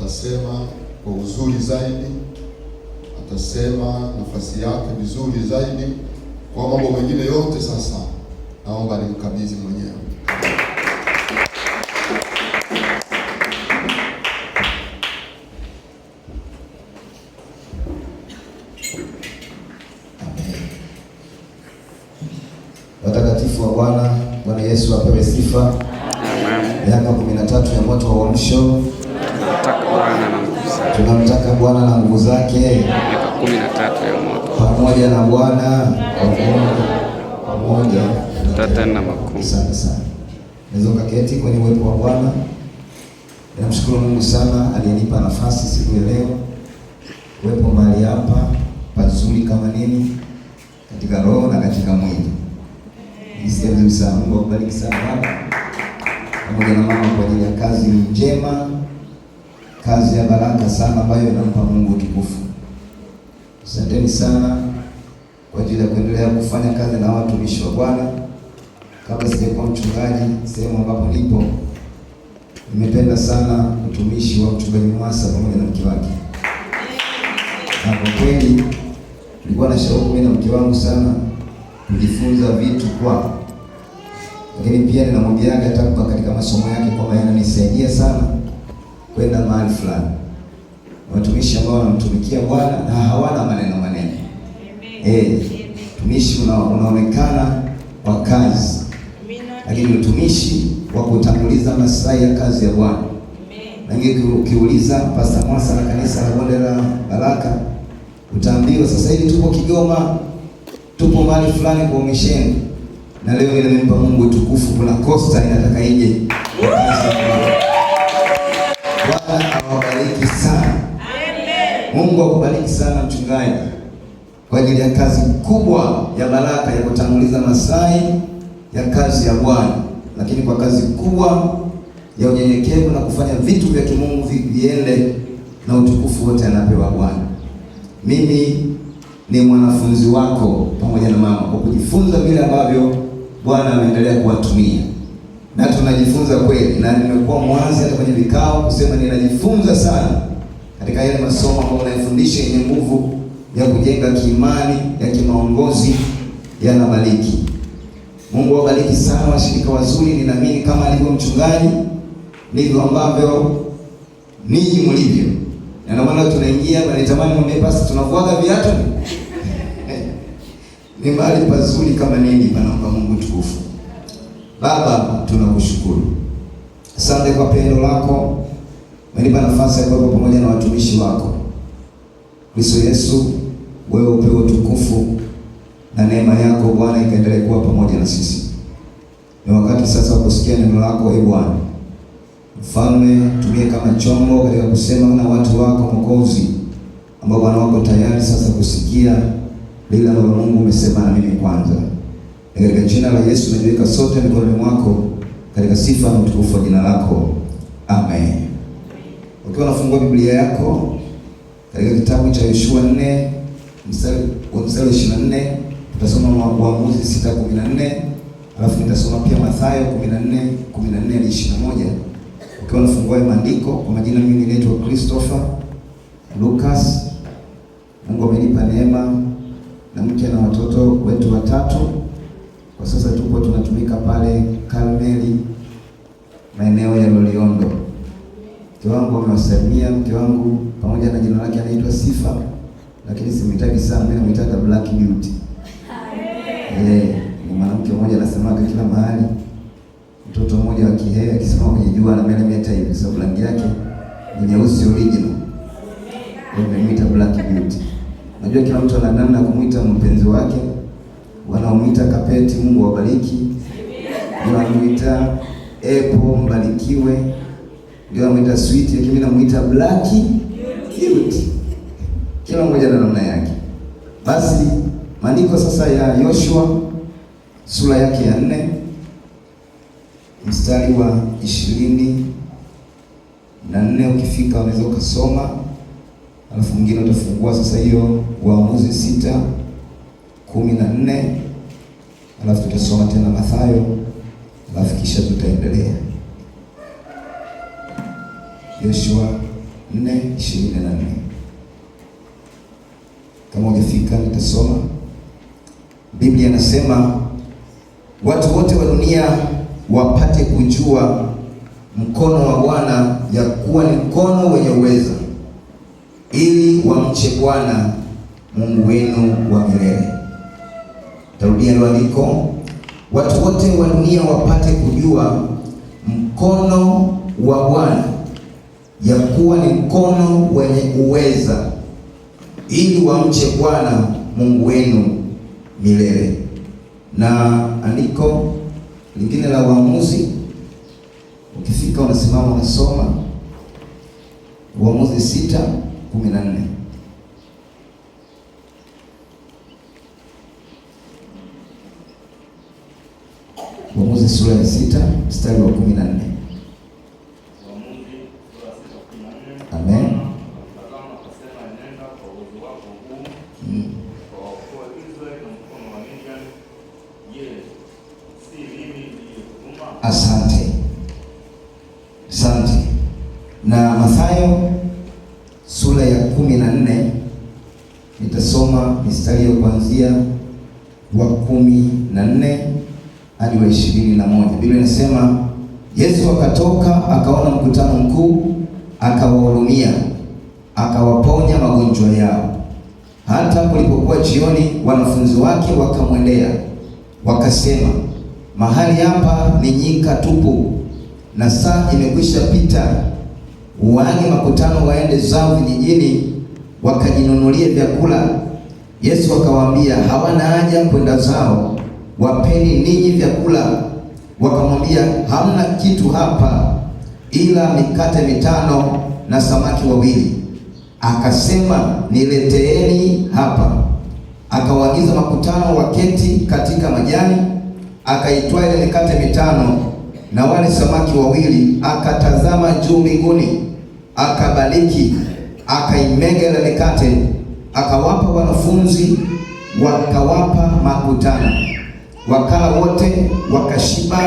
atasema kwa uzuri zaidi, atasema nafasi yake vizuri zaidi. Kwa mambo mengine yote sasa naomba nimkabidhi mwenyewe. Watakatifu wa Bwana, Bwana Yesu apewe sifa. Amen. Miaka 13 ya moto wa uamsho. Tunamtaka Bwana na nguvu zake. Miaka 13 ya moto. Pamoja na Bwana, pamoja Tena makuu. Asante sana. Naweza kuketi kwenye uwepo wa Bwana. Namshukuru Mungu sana aliyenipa nafasi siku ya leo kuwepo mahali hapa pazuri kama nini, katika roho na katika mwili. Nisikia vizuri sana. Mungu akubariki sana baba pamoja na mama kwa ajili ya kazi njema, kazi ya baraka sana ambayo inampa Mungu utukufu. Asanteni sana kwa ajili ya kuendelea kufanya kazi na watumishi wa Bwana. Kabla sijakuwa mchungaji sehemu ambapo nipo, nimependa sana utumishi wa mchungaji Mwasa pamoja na mke wake. Na kwa kweli nilikuwa na shauku mimi na mke wangu sana kujifunza vitu kwao. Lakini pia ninamwambia hata katika masomo yake kwamba yananisaidia sana kwenda mahali fulani. Watumishi ambao wanamtumikia Bwana na hawana maneno. Utumishi unaonekana kwa kazi, lakini utumishi wa kutanguliza maslahi ya kazi ya Bwana. Na ukiuliza Pastor Mwasa na kanisa la Bonde la Baraka, utaambiwa sasa hivi tupo Kigoma, tupo mahali fulani kwa misheni, na leo nimempa Mungu utukufu, kuna Costa inataka ije. Bwana awabariki sana. Amen. Mungu akubariki sana mchungaji kwa ajili ya kazi kubwa ya baraka ya kutanguliza maslahi ya kazi ya Bwana, lakini kwa kazi kubwa ya unyenyekevu na kufanya vitu vya kimungu viende na utukufu wote anapewa Bwana. Mimi ni mwanafunzi wako pamoja na mama kwa kujifunza vile ambavyo Bwana ameendelea kuwatumia. Na tunajifunza kweli, na nimekuwa mwanzo hata kwenye vikao kusema ninajifunza sana katika yale masomo ambayo unayofundisha yenye nguvu ya kujenga kiimani, ya kimaongozi, yanabariki. Mungu awabariki sana washirika wazuri. Ninaamini kama alivyo mchungaji ndivyo ambavyo ninyi mlivyo. Na ndio maana tunaingia hapa, nitamani mwambie basi tunavuaga viatu. Ni mahali pazuri kama nini, panaomba Mungu tukufu. Baba, tunakushukuru. Asante kwa pendo lako. Umenipa nafasi ya kuwa pamoja na watumishi wako. Kristo Yesu, wewe upewe utukufu na neema yako Bwana ikaendelee kuwa pamoja na sisi. Ni wakati sasa wa kusikia neno lako, Bwana. Mfalme, tumie kama chombo katika kusema na watu wako Mwokozi, ambao Bwana wako tayari sasa kusikia lile ambalo Mungu umesema na mimi kwanza. Katika jina la Yesu najiweka sote mikononi mwako katika sifa na utukufu wa jina lako. Amen. Ukiwa unafungua Biblia yako katika kitabu cha Yoshua 4 mstari wa 24, tutasoma Waamuzi 6:14, alafu nitasoma pia Mathayo 14:14-21. Ukiwa unafungua maandiko, kwa majina mimi ninaitwa Christopher Lucas. Mungu amenipa neema na mke na watoto wetu watatu. Kwa sasa tupo tunatumika pale Karmeli maeneo ya Loliondo. Mke wangu amewasalimia. Mke wangu pamoja na jina lake anaitwa Sifa, lakini simhitaji sana, mimi namhitaji Black Beauty. Ni mwanamke mmoja anasemaga kila mahali, mtoto mmoja wa Kihehe akisema kwenye jua na mimi hata hivi, sababu rangi yake ni nyeusi original. Nimemuita Black Beauty. Najua kila mtu ana namna kumuita mpenzi wake. Wanaomuita Kapeti, Mungu awabariki. Ndio wanamuita Apple, mbarikiwe. Ndio wanamuita Sweet, lakini mimi namuita Black Beauty. Kila mmoja na namna yake. Basi maandiko sasa ya Yoshua sura yake ya 4 mstari wa 24 ukifika unaweza ukasoma. Alafu mwingine utafungua sasa hiyo Waamuzi 6:14, alafu tutasoma tena Mathayo, alafu kisha tutaendelea. Yoshua 4:24. Kama ungefika nitasoma. Biblia inasema watu wote wa dunia wapate kujua mkono wa Bwana ya kuwa ni mkono wenye uweza, ili wamche Bwana Mungu wenu wa milele. Tarudia hilo andiko. Watu wote wa dunia wapate kujua mkono wa Bwana ya kuwa ni mkono wenye uweza, ili wamche Bwana Mungu wenu milele. Na andiko lingine la Waamuzi, ukifika unasimama unasoma Waamuzi 6:14. Waamuzi sura ya 6 mstari wa 14. Amen. Asante. Na Mathayo sura ya 14 nitasoma mistari ya kuanzia wa 14 hadi wa 21. Biblia inasema Yesu akatoka akaona mkutano mkuu, akawahurumia, akawaponya magonjwa yao. Hata kulipokuwa jioni, wanafunzi wake wakamwendea wakasema, mahali hapa ni nyika tupu, na saa imekwisha pita. Waage makutano waende zao vijijini wakajinunulie vyakula. Yesu akawaambia, hawana haja kwenda zao, wapeni ninyi vyakula. Wakamwambia, hamna kitu hapa ila mikate 5 na samaki 2. Akasema, nileteeni hapa. Akawaagiza makutano waketi katika majani. Akaitwaa ile mikate 5 na wale samaki 2, akatazama juu mbinguni, akabariki, akaimega ile mikate, akawapa wanafunzi, wakawapa makutano. Wakala wote, wakashiba,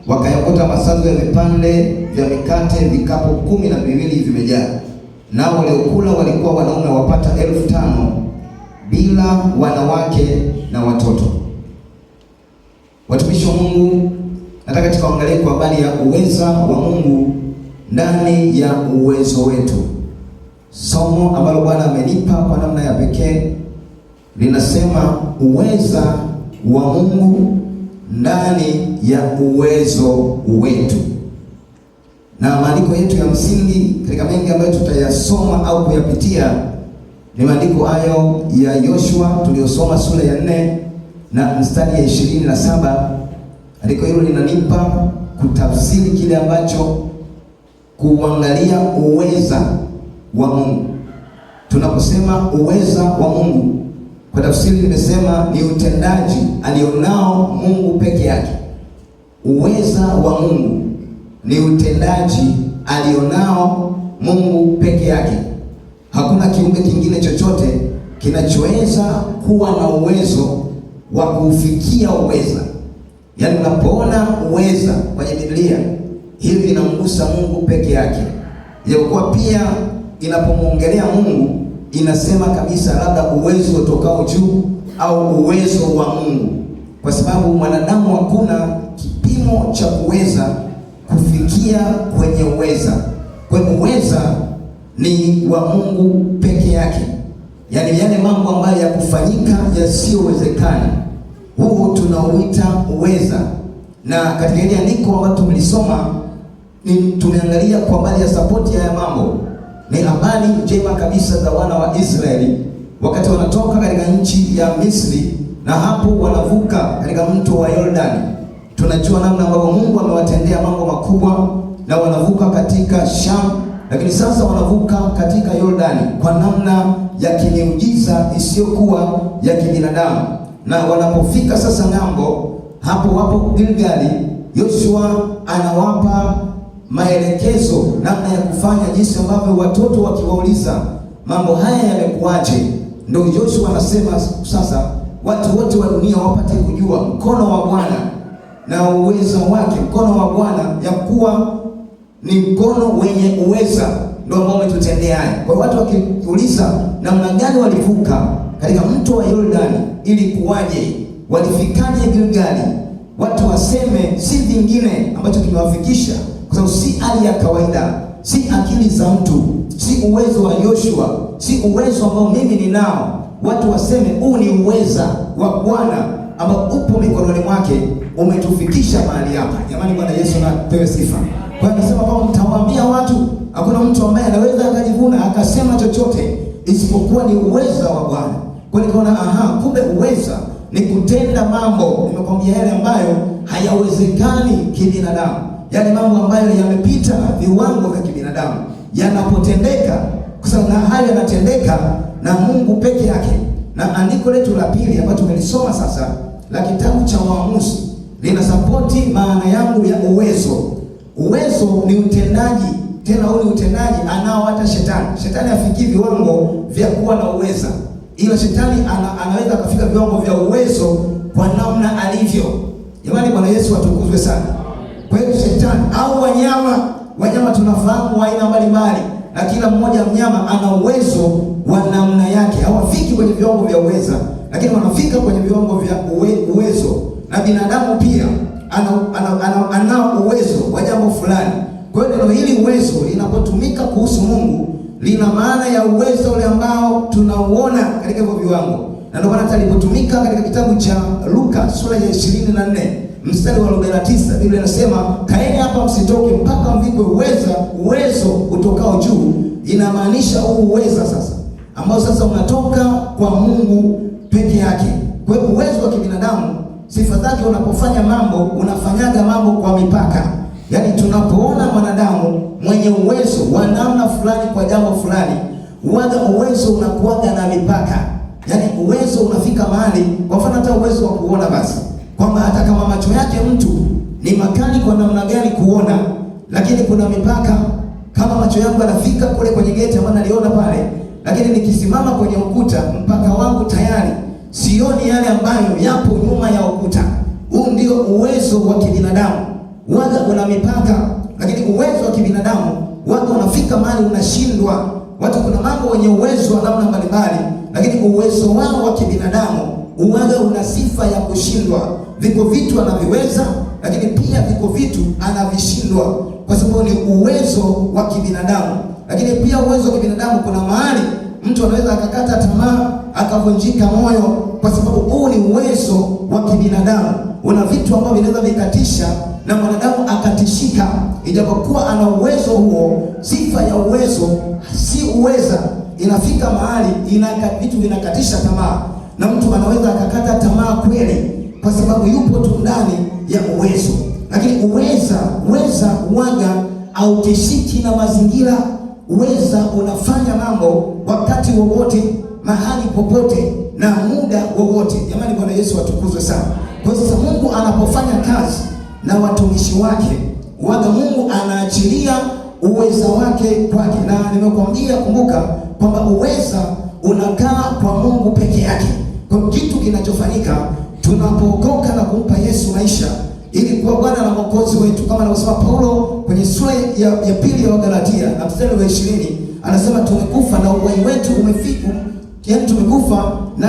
wakayokota masazo ya vipande vya mikate vikapu 12 vimejaa. Nao waliokula walikuwa wanaume wapata 5,000 bila wanawake na watoto. Watumishi wa Mungu, nataka tukaangalie kwa habari ya uweza wa Mungu ndani ya uwezo wetu. Somo ambalo Bwana amenipa kwa namna ya pekee linasema uweza wa Mungu ndani ya uwezo wetu. Na maandiko yetu ya msingi katika mengi ambayo tutayasoma au kuyapitia ni maandiko hayo ya Yoshua tuliyosoma sura ya 4 na mstari ya 27. Andiko hilo linanipa kutafsiri kile ambacho kuangalia uweza wa Mungu. Tunaposema uweza wa Mungu, kwa tafsiri nimesema ni utendaji alionao Mungu peke yake. Uweza wa Mungu ni utendaji alionao Mungu peke yake. Hakuna kiumbe kingine chochote kinachoweza kuwa na uwezo wa kufikia uweza. Yaani unapoona uweza kwenye Biblia, hivi inamgusa Mungu peke yake. Japokuwa pia inapomwongelea Mungu inasema kabisa labda uwezo utokao juu au uwezo wa Mungu, kwa sababu mwanadamu hakuna kipimo cha kuweza kufikia kwenye uweza. Kwa hiyo uweza ni wa Mungu peke yake, yaani yale mambo ambayo ya kufanyika yasiyowezekana, huu tunauita uweza. Na katika ile andiko ambalo tumelisoma tumeangalia kwa habari ya support ya mambo. Ni habari njema kabisa za wana wa Israeli wakati wanatoka katika nchi ya Misri, na hapo wanavuka katika mto wa Yordani. Tunajua namna ambavyo Mungu amewatendea mambo makubwa, na wanavuka katika Sham, lakini sasa wanavuka katika Yordani kwa namna ya kimiujiza isiyokuwa ya kibinadamu. Na wanapofika sasa ng'ambo, hapo wapo Gilgali, Yoshua anawapa maelekezo namna ya kufanya, jinsi ambavyo watoto wakiwauliza mambo haya yamekuaje, ndio Yoshua anasema sasa watu wote wa dunia wapate kujua mkono wa Bwana na uwezo wake. Mkono wa Bwana ya kuwa ni mkono wenye uweza. ndio ambao umetutendea haya. Kwa watu wakiuliza namna gani walivuka katika mto wa Yordani, ili kuwaje, walifikaje Gilgali, watu waseme si vingine ambacho kimewafikisha, kwa sababu si hali ya kawaida, si akili za mtu, si uwezo wa Yoshua, si uwezo ambao mimi ninao. Watu waseme huu ni uweza wa Bwana ambao upo mikononi mwake, umetufikisha mahali hapa. Jamani, Bwana Yesu na pewe sifa. Kwa hiyo nasema kwamba mtawaambia watu, hakuna mtu ambaye anaweza akajivuna akasema chochote isipokuwa ni uweza wa Bwana. Kwa hiyo nikaona kumbe uweza ni kutenda mambo, nimekwambia, yale ambayo hayawezekani kibinadamu, yale mambo ambayo yamepita viwango vya kibinadamu yanapotendeka, kwa sababu na hayo yanatendeka na Mungu peke yake. Na andiko letu la pili ambalo tumelisoma sasa la kitabu cha Waamuzi lina sapoti maana yangu ya uwezo. Uwezo ni utendaji, tena huu ni utendaji anao hata shetani. Shetani hafikii viwango vya kuwa na uweza, ila shetani anaweza kufika viwango vya uwezo kwa namna alivyo. Jamani, Bwana Yesu atukuzwe sana. Kwa hiyo shetani au wanyama tunafahamu wa aina mbalimbali, na kila mmoja mnyama ana uwezo wa namna yake. Hawafiki kwenye viwango vya uweza, lakini wanafika kwenye viwango vya uwezo. Na binadamu pia ana uwezo wa jambo fulani. Kwa hiyo neno hili uwezo linapotumika kuhusu Mungu lina maana ya uwezo ule ambao tunauona katika hivyo viwango. Na ndio maana talipotumika katika kitabu cha Luka sura ya 24 mstari wa 49, Biblia inasema kaeni hapa msitoke mpaka mvikwe uwezo utokao juu. Inamaanisha huu uweza sasa ambao sasa unatoka kwa Mungu peke yake. Kwa hiyo uwezo wa kibinadamu, sifa zake, unapofanya mambo unafanyaga mambo kwa mipaka. Yaani tunapoona mwanadamu mwenye uwezo wa namna fulani kwa jambo fulani, huaga uwezo unakuaga na mipaka. Yaani uwezo unafika mahali, kwa mfano hata uwezo wa kuona basi, kwamba hata kama macho yake mtu ni makali kwa namna gani kuona, lakini kuna mipaka. Kama macho yangu yanafika kule kwenye geti ambayo naliona pale, lakini nikisimama kwenye ukuta, mpaka wangu tayari sioni yale ambayo yapo nyuma ya ukuta. Huu ndio uwezo wa kibinadamu. Waga una mipaka, lakini uwezo wa kibinadamu waga unafika mahali unashindwa. Watu kuna mambo wenye uwezo wa namna mbalimbali, lakini uwezo wao wa kibinadamu uwaga una sifa ya kushindwa. Viko vitu anaviweza, lakini pia viko vitu anavishindwa, kwa sababu ni uwezo wa kibinadamu. Lakini pia uwezo wa kibinadamu, kuna mahali mtu anaweza akakata tamaa, akavunjika moyo, kwa sababu huu ni uwezo wa kibinadamu. Una vitu ambavyo vinaweza vikatisha na mwanadamu akatishika, ijapokuwa ana uwezo huo. Sifa ya uwezo si uweza, inafika mahali vitu vinakatisha tamaa, na mtu anaweza akakata tamaa kweli, kwa sababu yupo tu ndani ya uwezo. Lakini uweza waga hautishiki na mazingira. Uweza unafanya mambo wakati wowote, mahali popote, na muda wowote. Jamani, Bwana Yesu atukuzwe sana. Kwa sasa Mungu anapofanya kazi na watumishi wake, waga Mungu anaachilia uweza wake kwake. Na nimekwambia, kumbuka kwamba uweza unakaa kwa Mungu peke yake. Kwa kitu kinachofanyika tunapookoka na kumpa Yesu maisha ili kuwa Bwana na Mwokozi wetu, kama anavyosema Paulo kwenye sura ya pili ya Wagalatia na mstari wa 20, anasema tumekufa na uhai wetu umefika. Yaani tumekufa na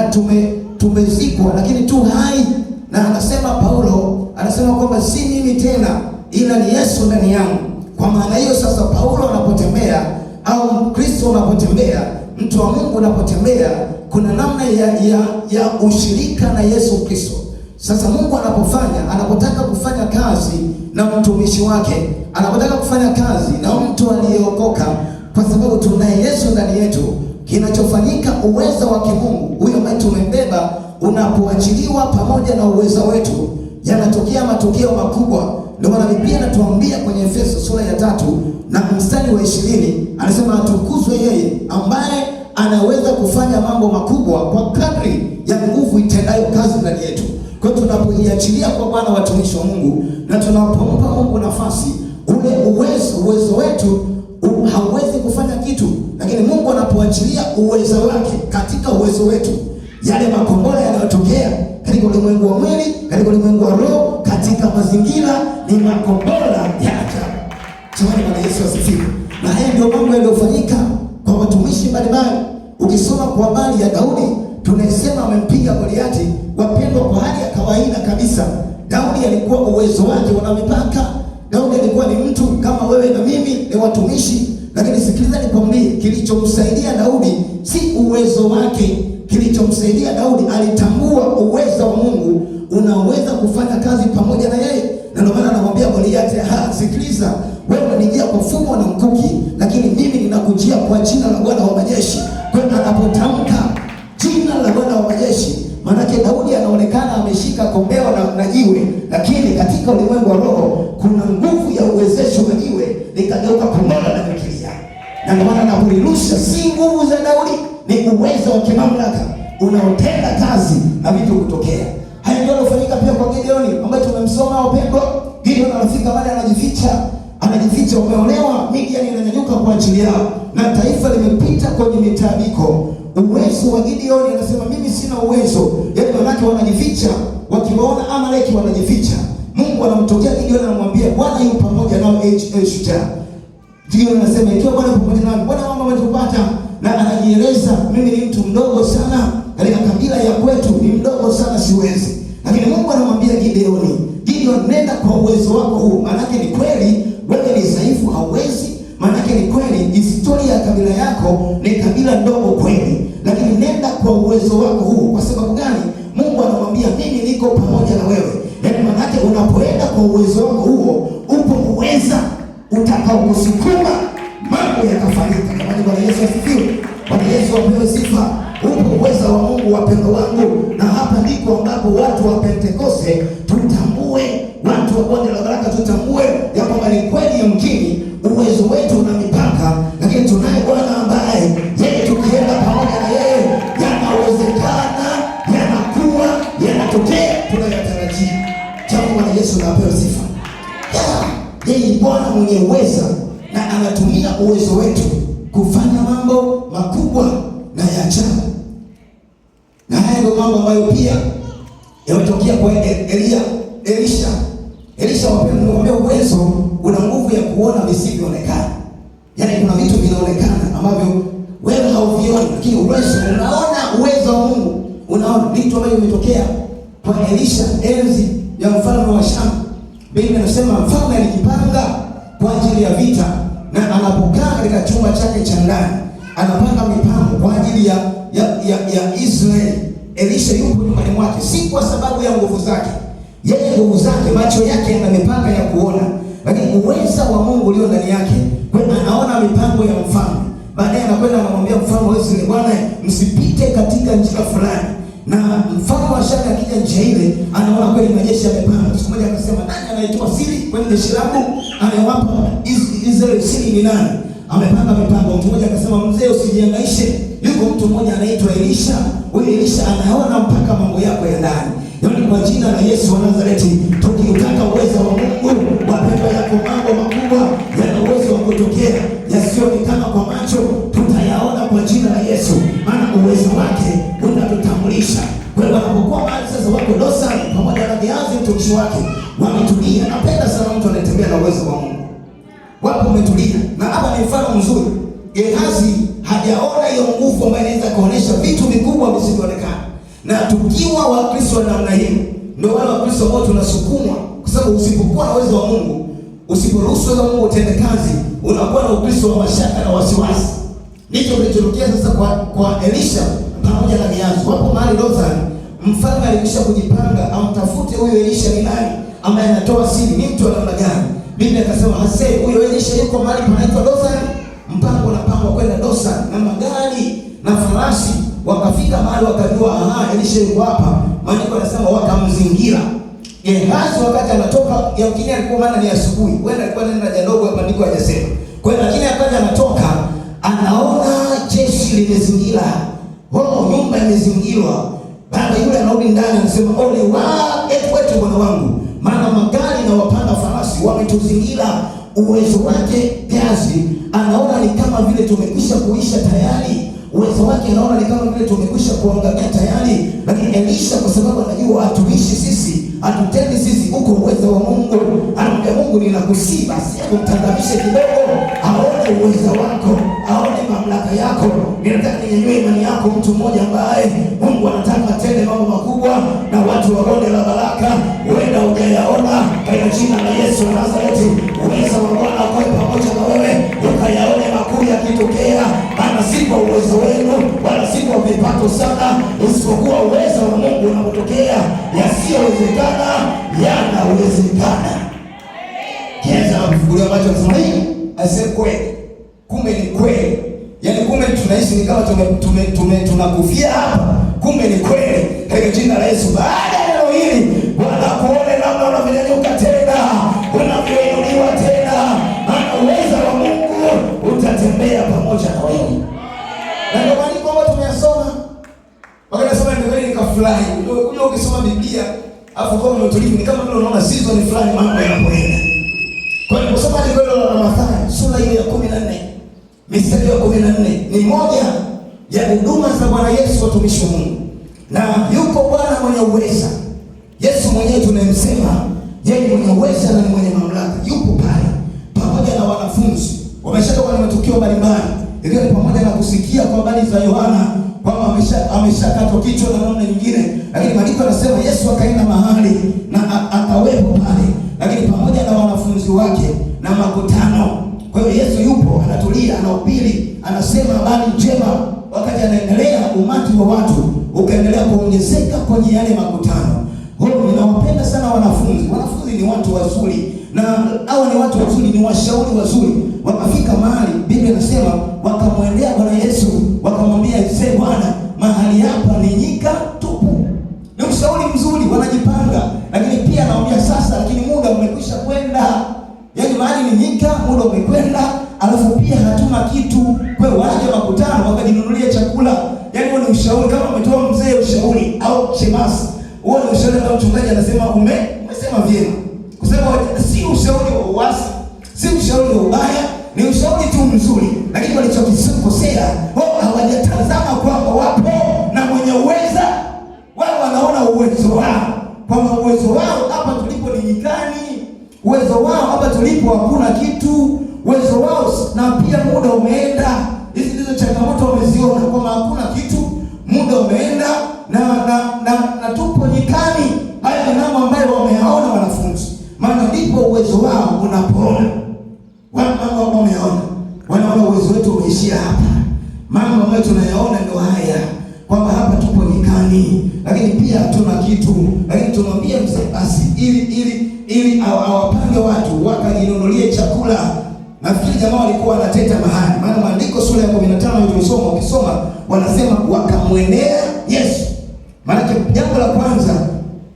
tumezikwa, lakini tu hai. Na anasema Paulo, anasema kwamba si mimi tena, ila ni Yesu ndani yangu. Kwa maana hiyo sasa, Paulo anapotembea au Kristo anapotembea, mtu wa Mungu anapotembea, kuna namna ya ushirika na Yesu Kristo. Sasa Mungu anapotaka kufanya kazi na mtumishi wake, anapotaka kufanya kazi na mtu aliyeokoka, kwa sababu tunaye Yesu ndani yetu, kinachofanyika uwezo wa kimungu huyo ambaye tumembeba unapoachiliwa pamoja na uwezo wetu, yanatokea matokeo makubwa. Ndio maana Biblia inatuambia kwenye Efeso sura ya 3 na mstari wa 20, anasema atukuzwe yeye ambaye anaweza kufanya mambo makubwa kwa kadri ya nguvu itendayo kazi ndani yetu. Kwa hiyo tunapoiachilia kwa Bwana watumishi wa Mungu, na tunapompa Mungu nafasi, ule uwezo wetu hauwezi kufanya kitu, lakini Mungu anapoachilia uwezo wake katika uwezo wetu, yale makombora yanayotokea katika ulimwengu wa mwili, katika ulimwengu wa roho, katika mazingira, ni makombora ya ajabu. Bwana Yesu asifiwe. Na haya ndio mambo yaliyofanyika kwa watumishi mbalimbali. Ukisoma kwa habari ya Daudi, tunasema amempiga Goliati, wapendwa, kwa hali ya kawaida kabisa. Daudi alikuwa uwezo wake una mipaka. Daudi alikuwa ni mtu kama wewe na mimi, ni watumishi. Lakini sikiliza nikwambie, kilichomsaidia Daudi si uwezo wake. Kilichomsaidia Daudi, alitambua uwezo wa Mungu unaweza kufanya kazi pamoja na yeye. Na ndio maana anamwambia Goliati, sikiliza, wewe unanijia kwa fumo na mkuki, lakini mimi ninakujia kwa jina la Bwana wa majeshi. Kwa hiyo anapotamka jina la Bwana wa majeshi, manake Daudi anaonekana ameshika kombeo na jiwe, lakini katika ulimwengu wa roho kuna nguvu ya uwezesho wa jiwe likageuka kombeo na kukilia. Na ndio maana anapolirusha, si nguvu za Daudi, ni uwezo wa kimamlaka unaotenda kazi na vitu kutokea. Haya ndio yanafanyika pia kwa Gideoni ambaye tumemsoma wapendwa. Gideoni anafika mahali anajificha, wameonewa, Midian inanyanyuka kwa ajili yao na taifa limepita kwenye mitabiko. Uwezo wa Gideoni, anasema mimi sina uwezo. Yaani wanawake wanajificha, wakiwaona Amaleki wanajificha. Mungu anamtokea Gideoni, anamwambia Bwana yu pamoja nao, shujaa. Gideoni anasema ikiwa Bwana pamoja nao, Bwana mambo ametupata. Na anajieleza, mimi ni mtu mdogo sana katika kabila ya kwetu, ni mdogo sana, siwezi. Lakini Mungu anamwambia Gideoni, nenda kwa uwezo wako huu. Maanake ni kweli wewe ni dhaifu, hauwezi. Maanake ni kweli historia ya kabila yako ni kabila ndogo kweli, lakini nenda kwa uwezo wako huu. Kwa sababu gani? Mungu anamwambia mimi niko pamoja na wewe. Yaani maanake unapoenda kwa uwezo wako huo, upo uweza utakaokusukuma mambo yakafanyika. Kama ni Bwana Yesu asifiwe. Bwana Yesu apewe sifa. Upo uweza wa Mungu, wapendo wangu. Na hapa ndiko ambapo watu wa Pentekoste tutambue, watu wa Bonde la Baraka tutambue ya kwamba ni kweli yamkini uwezo wetu una mipaka, lakini tunaye Bwana ambaye yeye tukienda pamoja na yeye yanawezekana, yanakuwa, yanatokea tunayotarajia. Jambo Bwana Yesu na apewe sifa. Yeye ni Bwana mwenye uweza na anatumia uwezo wetu kufanya mambo makubwa na ya ajabu. Na haya ndio mambo ambayo pia yametokea kwa Elisha wapendwa, uwezo una nguvu ya kuona visivyoonekana. Yaani kuna vitu vinaonekana ambavyo wewe hauvioni, lakini uwezo unaona, uwezo wa Mungu unaona vitu ambavyo vimetokea kwa Elisha enzi ya mfalme wa Shamu. Biblia inasema mfalme alijipanga kwa ajili ya vita, na anapokaa katika chumba chake cha ndani anapanga mipango kwa ajili ya Israeli. Elisha yupo nyumbani mwake, si kwa sababu ya nguvu zake. Yeye nguvu zake, macho yake yana mipaka ya kuona, lakini uweza wa Mungu ulio ndani yake, kwa anaona mipango ya mfalme. Baadaye anakwenda anamwambia mfalme wa Israeli, Bwana msipite katika njia fulani. Na mfalme wa Shamu akija njia ile, anaona kweli majeshi yamepanga. Siku moja akasema, nani anayetoa siri kwenye jeshi langu? Anayewapa Israeli siri ni nani? Amepanga mipango. Mtu mmoja akasema, mzee usijihangaishe, yuko mtu mmoja anaitwa Elisha. Huyu Elisha anaona mpaka mambo yako ya ndani. Yaani kwa jina la Yesu wa Nazareti, tukiutaka uwezo wa Mungu, wapendwa, yako mambo makubwa yana uwezo wa kutokea yasionekana kwa macho, tutayaona kwa jina la Yesu. Maana uwezo wake unatutambulisha. Kwa hiyo wanapokuwa mahali sasa, wako Dosari pamoja na Gehazi mtumishi wake wametulia. Napenda sana mtu anayetembea na uwezo wa Mungu. Wapo umetulia. Na hapa ni mfano mzuri. Gehazi hajaona hiyo nguvu ambayo inaweza kuonesha vitu vikubwa visivyoonekana. Na tukiwa Wakristo namna hiyo, ndio wale Wakristo ambao tunasukumwa, kwa sababu usipokuwa na uwezo wa Mungu, usiporuhusu uwezo wa Mungu utende kazi, unakuwa na Ukristo wa mashaka na wasiwasi. Ndicho kilichotokea sasa kwa Elisha pamoja na Gehazi. Wapo mahali Dothan, mfalme alikwisha kujipanga amtafute huyo Elisha ni nani ambaye anatoa siri, ni mtu wa namna gani. Biblia ikasema huyo Elisha yuko mahali panaitwa Dothan. Mpango unapangwa kwenda Dothan na magari na farasi. Wakafika mahali wakajua, Elisha yuko hapa. Maandiko yanasema wakamzingira. Gehazi wakati anatoka, yamkini alikuwa maana ni asubuhi, wenda alikuwa nenda haja ndogo, maandiko hajasema. Kwa hiyo lakini akaja anatoka, anaona jeshi limezingira. Nyumba imezingirwa. Baba yule anarudi ndani anasema, ole wetu bwana wangu, maana magari na wapanda farasi wametuzingira. Uwezo wake Gehazi anaona ni kama vile tumekwisha kuisha tayari. Uwezo wake anaona ni kama vile tumekwisha kuangamia tayari. Lakini Elisha kwa sababu anajua hatuishi sisi, hatutendi sisi, uko uwezo wa Mungu. Anamwambia Mungu, ninakusihi basi kumtazamishe kidogo, aone uwezo wako, aone mamlaka yako. Ninataka ninyanyue imani yako, mtu mmoja ambaye Mungu anataka atende mambo makubwa na watu wa bonde la baraka. Huenda hujayaona, katika jina la Yesu wa Nazareti, uwezo wa Bwana ukae pamoja na wewe, ukayaone makuu yakitokea. Maana si kwa uwezo wenu wala si kwa vipato sana, isipokuwa uwezo wa Mungu unapotokea, yasiyowezekana yanawezekana. Kianza kufungulia macho kusema hii aseme kweli, kumbe ni kweli. Yaani kumbe tunaishi ni kama tunakufia hapa, kumbe ni kweli. Katika jina la Yesu, baada ya neno hili Bwana kuone namna unavyonyanyuka tena, unavyoinuliwa tena, maana uwezo wa Mungu utatembea pamoja na wewe. Na ndio maandiko ambayo tumeyasoma. Wakati nasoma Biblia nikafurahi. Unajua ukisoma Biblia afu kwa utulivu ni kama vile unaona season fulani mambo yanapoenda. Kwa hiyo kusoma Biblia la Mathayo sura ile ya 14 mstari wa 14 ni moja ya huduma za Bwana Yesu watumishi wa Mungu. Na yuko Bwana mwenye uweza. Yesu mwenyewe tunamsema yeye mwenye uweza na mwenye mamlaka. Yupo pale pamoja na wanafunzi. Wameshatoka na matukio mbalimbali. Ndio pamoja na kusikia kwa habari za Yohana kwamba ameshakatwa kichwa na namna nyingine, lakini maandiko yanasema Yesu akaenda mahali na akawepo pale, lakini pamoja na wanafunzi wake na makutano. Kwa hiyo Yesu yupo anatulia, anahubiri, anasema habari njema. Wakati anaendelea, umati wa watu ukaendelea kuongezeka kwenye yale makutano. Ninawapenda sana wanafunzi. Wanafunzi ni watu wazuri, na hao ni watu wazuri, ni washauri wazuri. Wakafika mahali, Biblia inasema wakamwendea Bwana Yesu, wakamwambia Bwana, mahali hapa ni nyika tupu. Ni ushauri mzuri, wanajipanga. Lakini pia anawaambia sasa, lakini muda umekwisha kwenda. Yaani mahali ni nyika, muda umekwenda, alafu pia hatuna kitu. Kwa hiyo waje makutano wakajinunulia chakula. Yaani huo ni ushauri. Kama umetoa mzee ushauri au shemasi, huo ni ushauri kama mchungaji anasema umesema vyema. Kusema si ushauri wa uasi, si ushauri wa ubaya, ni ushauri tu mzuri. Lakini walichokosea, hawajatazama kwamba wapo na mwenye uweza. Wao wanaona uwezo wao, kwamba uwezo wao hapa tulipo ni nyikani. Uwezo wao hapa tulipo hakuna kitu. Uwezo wao na pia muda umeenda. Hizi ndizo changamoto wameziona, kwamba hakuna kitu, muda umeenda na tupo nyikani. Haya ni mambo ambayo wameyaona wanafunzi. Maana ndipo uwezo wao unapoona. Mambo wameona. Wanaona uwezo wetu umeishia hapa. Mambo ambayo tunayaona ndio haya, kwamba hapa tupo nyikani, lakini pia hatuna kitu. Lakini tunamwambia mzee basi ili awapange watu wakajinunulie chakula. Nafikiri jamaa walikuwa wanateta mahali. Maana maandiko sura ya 15 tulisoma, ukisoma wanasema wakamwendea Yesu. Maana jambo la kwanza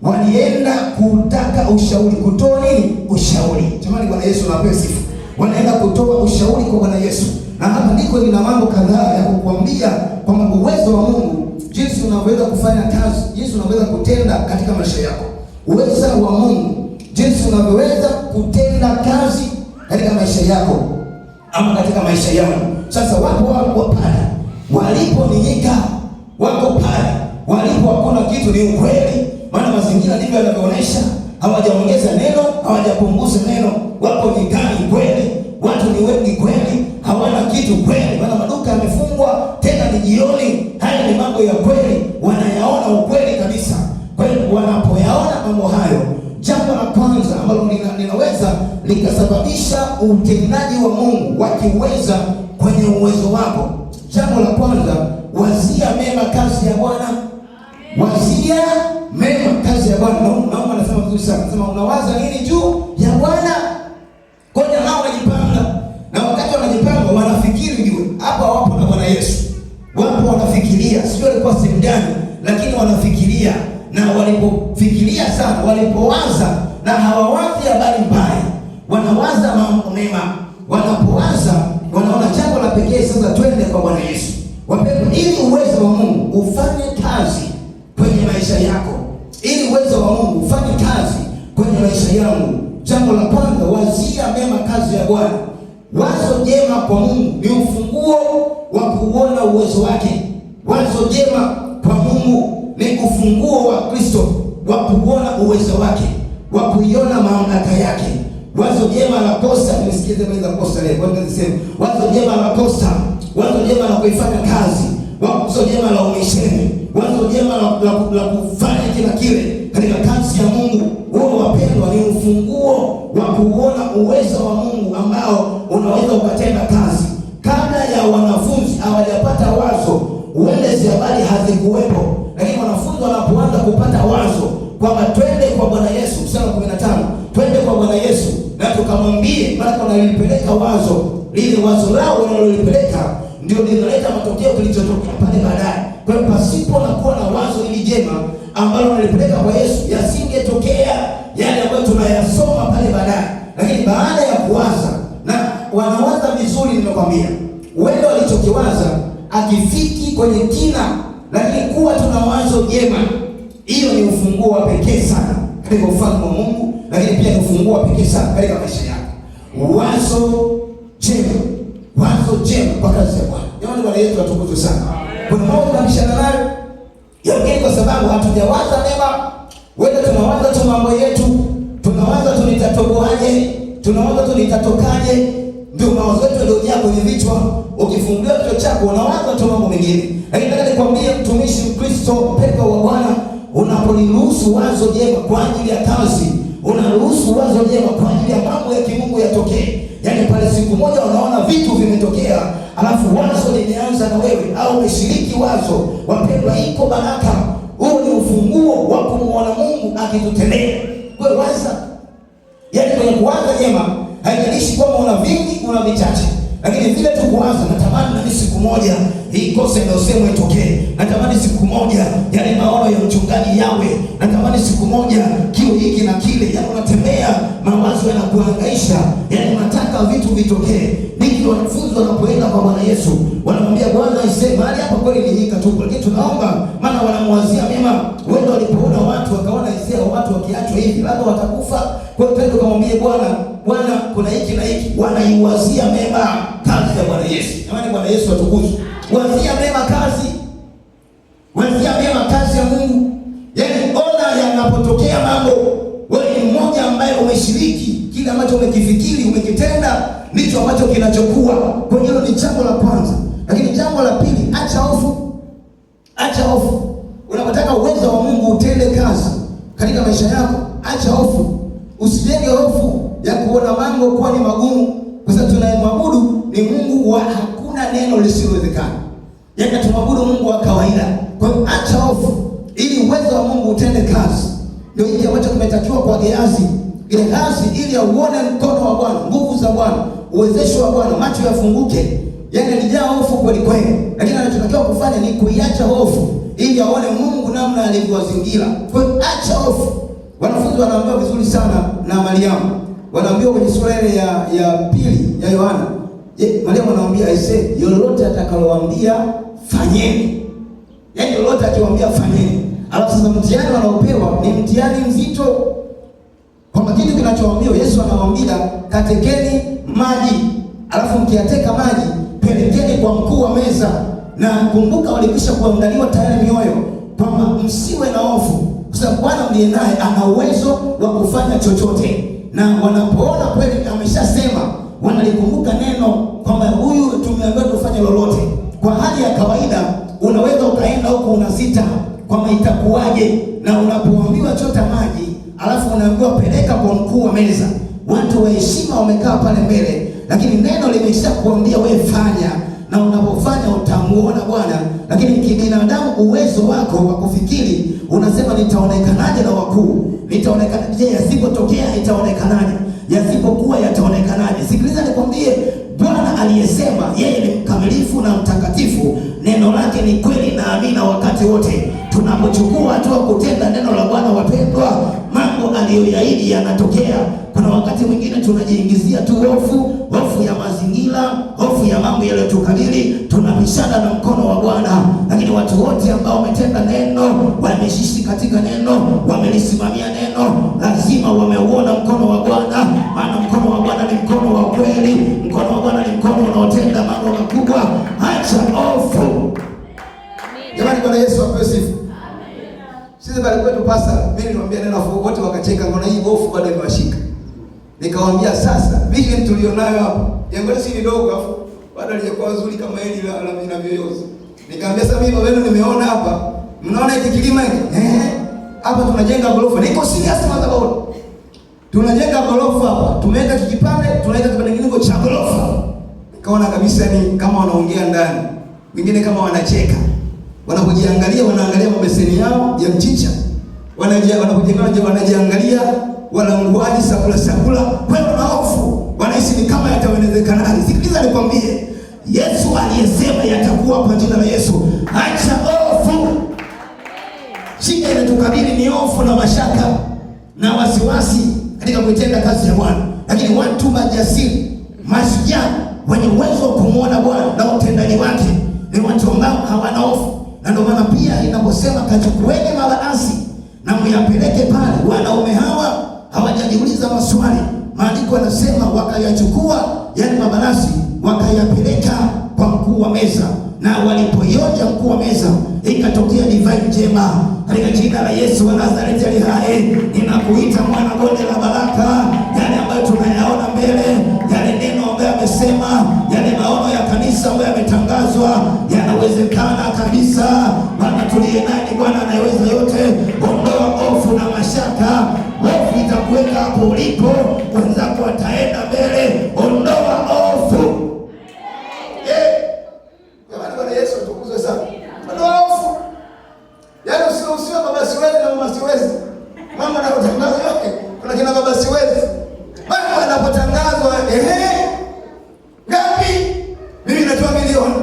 walienda kutaka ushauri. Kutoa nini? Ushauri. Jamani, Bwana Yesu anapewa sifa. Wanaenda kutoa ushauri kwa Bwana Yesu. Na hapa ndiko lina mambo kadhaa ya kukuambia kwamba uwezo wa Mungu, jinsi unaweza kufanya kazi, jinsi unaweza kutenda katika maisha yako. Uwezo wa Mungu, jinsi unavyoweza kutenda kazi katika maisha yako ama katika maisha yangu. Sasa wapo pale walipo ni nyika, wako pale walipo hakuna kitu. Ni ukweli, maana mazingira ndivyo yanavyoonyesha. Hawajaongeza neno, hawajapunguza neno. Wako nyikani kweli, watu ni wengi kweli, hawana kitu kweli, maana maduka yamefungwa, tena ni jioni. Haya ni mambo ya kweli, wanayaona ukweli kabisa. Kwa hiyo wanapoyaona mambo hayo, jambo la kwanza ambalo linaweza likasababisha utendaji wa Mungu wakiweza kwenye uwezo wako, jambo la kwanza, wazia mema kazi ya Bwana. Wazia mema kazi ya Bwana. Naomba nasema vizuri sana. Nasema unawaza nini juu ya Bwana? Kwa hiyo nao wanajipanga. Na wakati wanajipanga wanafikiri juu. Hapa wapo na Bwana Yesu. Wapo wanafikiria. Sio walikuwa sehemu gani, lakini wanafikiria. Na walipofikiria sana, walipowaza, na hawawazi habari mbaya, wanawaza mambo mema. Wanapowaza, wanaona jambo la pekee, sasa twende kwa Bwana Yesu. Wapendwa, ili uwezo wa Mungu ufanye kazi kwenye maisha yako, ili uwezo wa Mungu ufanye kazi kwenye maisha yangu, jambo la kwanza, wazia mema kazi ya Bwana. Wazo jema kwa Mungu ni ufunguo wa kuona uwezo wake. Wazo jema kwa Mungu ni ufunguo wa Kristo. wa kuona uwezo wake, wa kuiona mamlaka yake. Wazo jema la kosa, nimesikize mwenza kosa leo, kwa nini nasema wazo jema la kosa, wazo jema la kuifanya kazi, wazo jema la umisheni, wazo jema la kufanya kila kile katika kazi ya Mungu. Wao wapendwa, ni ufunguo wa kuona uwezo wa Mungu ambao unaweza ukatenda kazi. Kabla ya wanafunzi hawajapata wazo, uelezi habari hazikuwepo, lakini wanafunzi wanapoanza kupata wazo kwamba twende kwa Bwana Yesu, mstari wa 15, twende kwa Bwana Yesu na tukamwambie, maana wanalipeleka wazo, lile wazo lao wanalolipeleka ndio linaleta matokeo kilichotokea pale baadaye. Kwa hiyo pasipo na kuwa na wazo hili jema ambalo wanalipeleka kwa Yesu, yasingetokea yale ambayo tunayasoma pale baadaye. Lakini baada ya kuwaza, na wanawaza vizuri, nimekwambia wendo walichokiwaza akifiki kwenye kina, lakini kuwa tuna wazo jema, hiyo ni ufunguo wa pekee sana katika ufalme wa Mungu, lakini pia ni ufunguo wa pekee sana katika maisha yako. Wazo jema, wazo jema kwa kazi ya Bwana. Jamani, Bwana yetu atukuzwe sana. Kuna mambo tunabishana nayo yamkini kwa sababu hatujawaza mema. Wewe tunawaza tu mambo yetu, tunawaza tu nitatoboaje, tunawaza tu nitatokaje, ndio mawazo yetu ndio yako kwenye vichwa. Ukifungua kichwa chako unawaza tu mambo mengine. Lakini nataka nikwambie mtumishi Mkristo, mpendwa wa Bwana, unapoliruhusu wazo jema kwa ajili ya kazi, unaruhusu wazo jema kwa ajili ya mambo ya kimungu yatokee. Yaani pale siku moja unaona vitu vimetokea, alafu wazo limeanza na wewe au umeshiriki wazo, wapendwa, iko baraka. Huu ni ufunguo wa kumwona Mungu akitutendea. Wewe waza. Yaani kwenye kuwaza jema, haijalishi kwamba una vingi, una vichache, lakini vile tu kuwaza, natamani na siku moja hii kosa ndio sema itokee. Natamani siku moja yale maono ya mchungaji yawe. Natamani siku moja kio hiki na kile. Yaani unatembea mawazo yanakuhangaisha. Yaani unataka vitu vitokee. Ndivyo wanafunzi wanapoenda kwa Bwana Yesu, wanamwambia Bwana, isema hali hapa kweli ni hika tu, lakini tunaomba, maana wanamwazia mema. Wao walipoona watu wakaona isema watu wakiachwa hivi labda watakufa. Kwa hiyo twende kumwambia Bwana, Bwana kuna hiki na hiki. Wanaiwazia mema kazi ya Bwana Yesu. Jamani, Bwana Yesu atukuzwe. Wazia mema kazi, wazia mema kazi ya Mungu. Yaani ona yanapotokea mambo, wewe ni mmoja ambaye umeshiriki kile ambacho umekifikiri, umekitenda, ndicho ambacho kinachokuwa. Kwa hiyo ni jambo la kwanza. Lakini jambo la pili, acha hofu. Acha hofu. Unapotaka uwezo wa Mungu utende kazi katika maisha yako, acha hofu. Usijenge hofu ya kuona mambo kuwa ni magumu, kwa sababu tunayemwabudu ni Mungu wa hakuna neno lisilowezekana. Yaani tumwabudu Mungu wa kawaida. Kwa hiyo acha hofu ili uwezo wa Mungu utende kazi. Ndio hiki ambacho kimetakiwa kwa Gehazi. Gehazi ili auone mkono wa Bwana, nguvu za Bwana, uwezesho wa Bwana, macho yafunguke. Yaani alijaa hofu kweli kweli. Lakini anachotakiwa kufanya ni kuiacha hofu ili aone Mungu namna alivyowazingira. Kwa hiyo acha hofu. Wanafunzi wanaambiwa vizuri sana na Mariamu. Wanaambiwa kwenye sura ile ya pili ya Yohana. Mariamu anawaambia aise, lolote atakalowaambia fanyeni. Yaani lolote akiwaambia fanyeni. Alafu sasa mtihani wanaopewa ni mtihani mzito. Kwa kitu kinachowaambia Yesu anawaambia katekeni maji. Alafu mkiateka maji, pelekeni kwa mkuu wa meza. Na kumbuka walikwisha kuandaliwa tayari mioyo kwamba msiwe na hofu, kwa sababu Bwana ndiye naye ana uwezo wa kufanya chochote. Na wanapoona kweli ameshasema, wanalikumbuka neno kwamba huyu tumeambiwa tufanye lolote. Kwa hali ya kawaida unaweza ukaenda huko unasita kwamba itakuwaje, na unapoambiwa chota maji alafu unaambiwa peleka kwa mkuu wa meza, watu wa heshima wamekaa pale mbele, lakini neno limeshakuambia wewe fanya, na unapofanya utamuona Bwana. Lakini kibinadamu uwezo wako wa kufikiri unasema nitaonekanaje na wakuu? Nitaonekanaje? Yasipotokea itaonekanaje? Yasipokuwa yataonekanaje? Sikiliza nikwambie, Bwana aliyesema yeye ni mkamilifu na mtakatifu, neno lake ni kweli na amina wakati wote. Tunapochukua hatua kutenda neno la Bwana, wapendwa, mambo aliyoyaahidi yanatokea. Kuna wakati mwingine tunajiingizia tu hofu ya mazingira, hofu ya mambo yaliyotukabili, tunabishana na mkono wa Bwana. Lakini watu wote ambao wametenda neno, wameshishi katika neno, wamelisimamia neno, lazima wameuona mkono wa Bwana. Maana mkono wa Bwana ni mkono wa kweli, mkono wa Bwana ni mkono unaotenda mambo makubwa. Acha hofu. Jamani, Bwana Yesu apewe sifa. Sisi pale kwetu pasa, mimi nilimwambia neno afu wote wakacheka, ngona hii hofu bado imewashika. Nikamwambia sasa, vision tulionayo hapa, jengo hili si dogo afu bado halijakuwa nzuri kama hili la vinavyoyoza. Nikamwambia sasa mimi baba yenu nimeona hapa, mnaona hiki kilima hiki? Hapa tunajenga gorofa. Niko serious madhabahu. Tunajenga gorofa hapa. Tumeweka kijipande, tunaweka kipande kingine cha gorofa. Nikaona kabisa ni kama wanaongea ndani. Wengine kama wanacheka. Wanapojiangalia wanaangalia mabeseni yao ya mchicha. Wanajiangalia walanguaji sakula. Kwa hiyo na hofu. Wanahisi ni kama yatawezekana. Sikiliza nikwambie. Yesu aliyesema yatakuwa kwa jina la Yesu. Acha hofu. Shida inatukabili ni hofu na mashaka na wasiwasi katika kutenda kazi ya Bwana. Lakini watu majasiri, mashujaa, wenye uwezo wa kumwona Bwana na utendaji wake ni watu ambao hawana hofu. Na ndio maana pia inaposema kachukueni mabaasi na myapeleke pale, wanaume hawa hawajajiuliza maswali. Maandiko yanasema wakayachukua yale mabalasi wakayapeleka kwa mkuu wa meza, na walipoionja mkuu wa meza ikatokea divai njema. Katika jina la Yesu wa Nazareti aliye hai, ninakuita mwana bonde la baraka. Yale ambayo tunayaona mbele, yale neno ambayo amesema, yale maono ya kanisa ambayo yametangazwa, yanawezekana kabisa. Bwana tuliye nani? Bwana anayeweza yote. Ondoa hofu na mashaka. Hofu itakuweka hapo ulipo, wenzako wataenda mbele. Ondoa hofu. Bwana Yesu atukuzwe sana. Ondoa hofu. Yaani usiwe baba siwezi na mama siwezi. Mama anapotangazwa yote, kuna kina baba siwezi. Mama anapotangazwa ngapi? Mimi natoa milioni.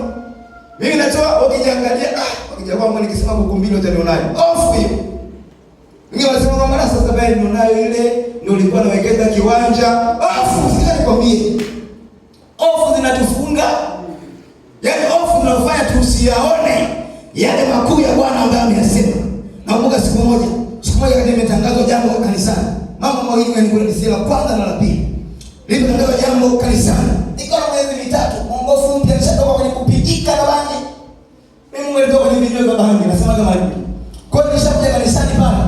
Mimi natoa ukijiangalia ukijakuwa mimi nikisema kukumbili utanionaje? Hofu hiyo. Ninyi wanasema kwamba sasa bali nionayo ile ndio ulikuwa unawekeza kiwanja. Hofu sija nikwambie. Hofu zinatufunga. Yaani hofu zinafanya tusiyaone yale makuu ya Bwana ambaye ameyasema. Nakumbuka siku moja kati imetangazwa jambo kanisani. Mambo mawili yalikuwa la kwanza na la pili. Lilitangazwa jambo kanisani. Nikawa miezi mitatu, mwongofu mpya nishatoka kwenye kupigika na bangi. Mimi nilitoka kwenye video za bangi, nasema kama hivi. Kwa hiyo nishakuja kanisani pale.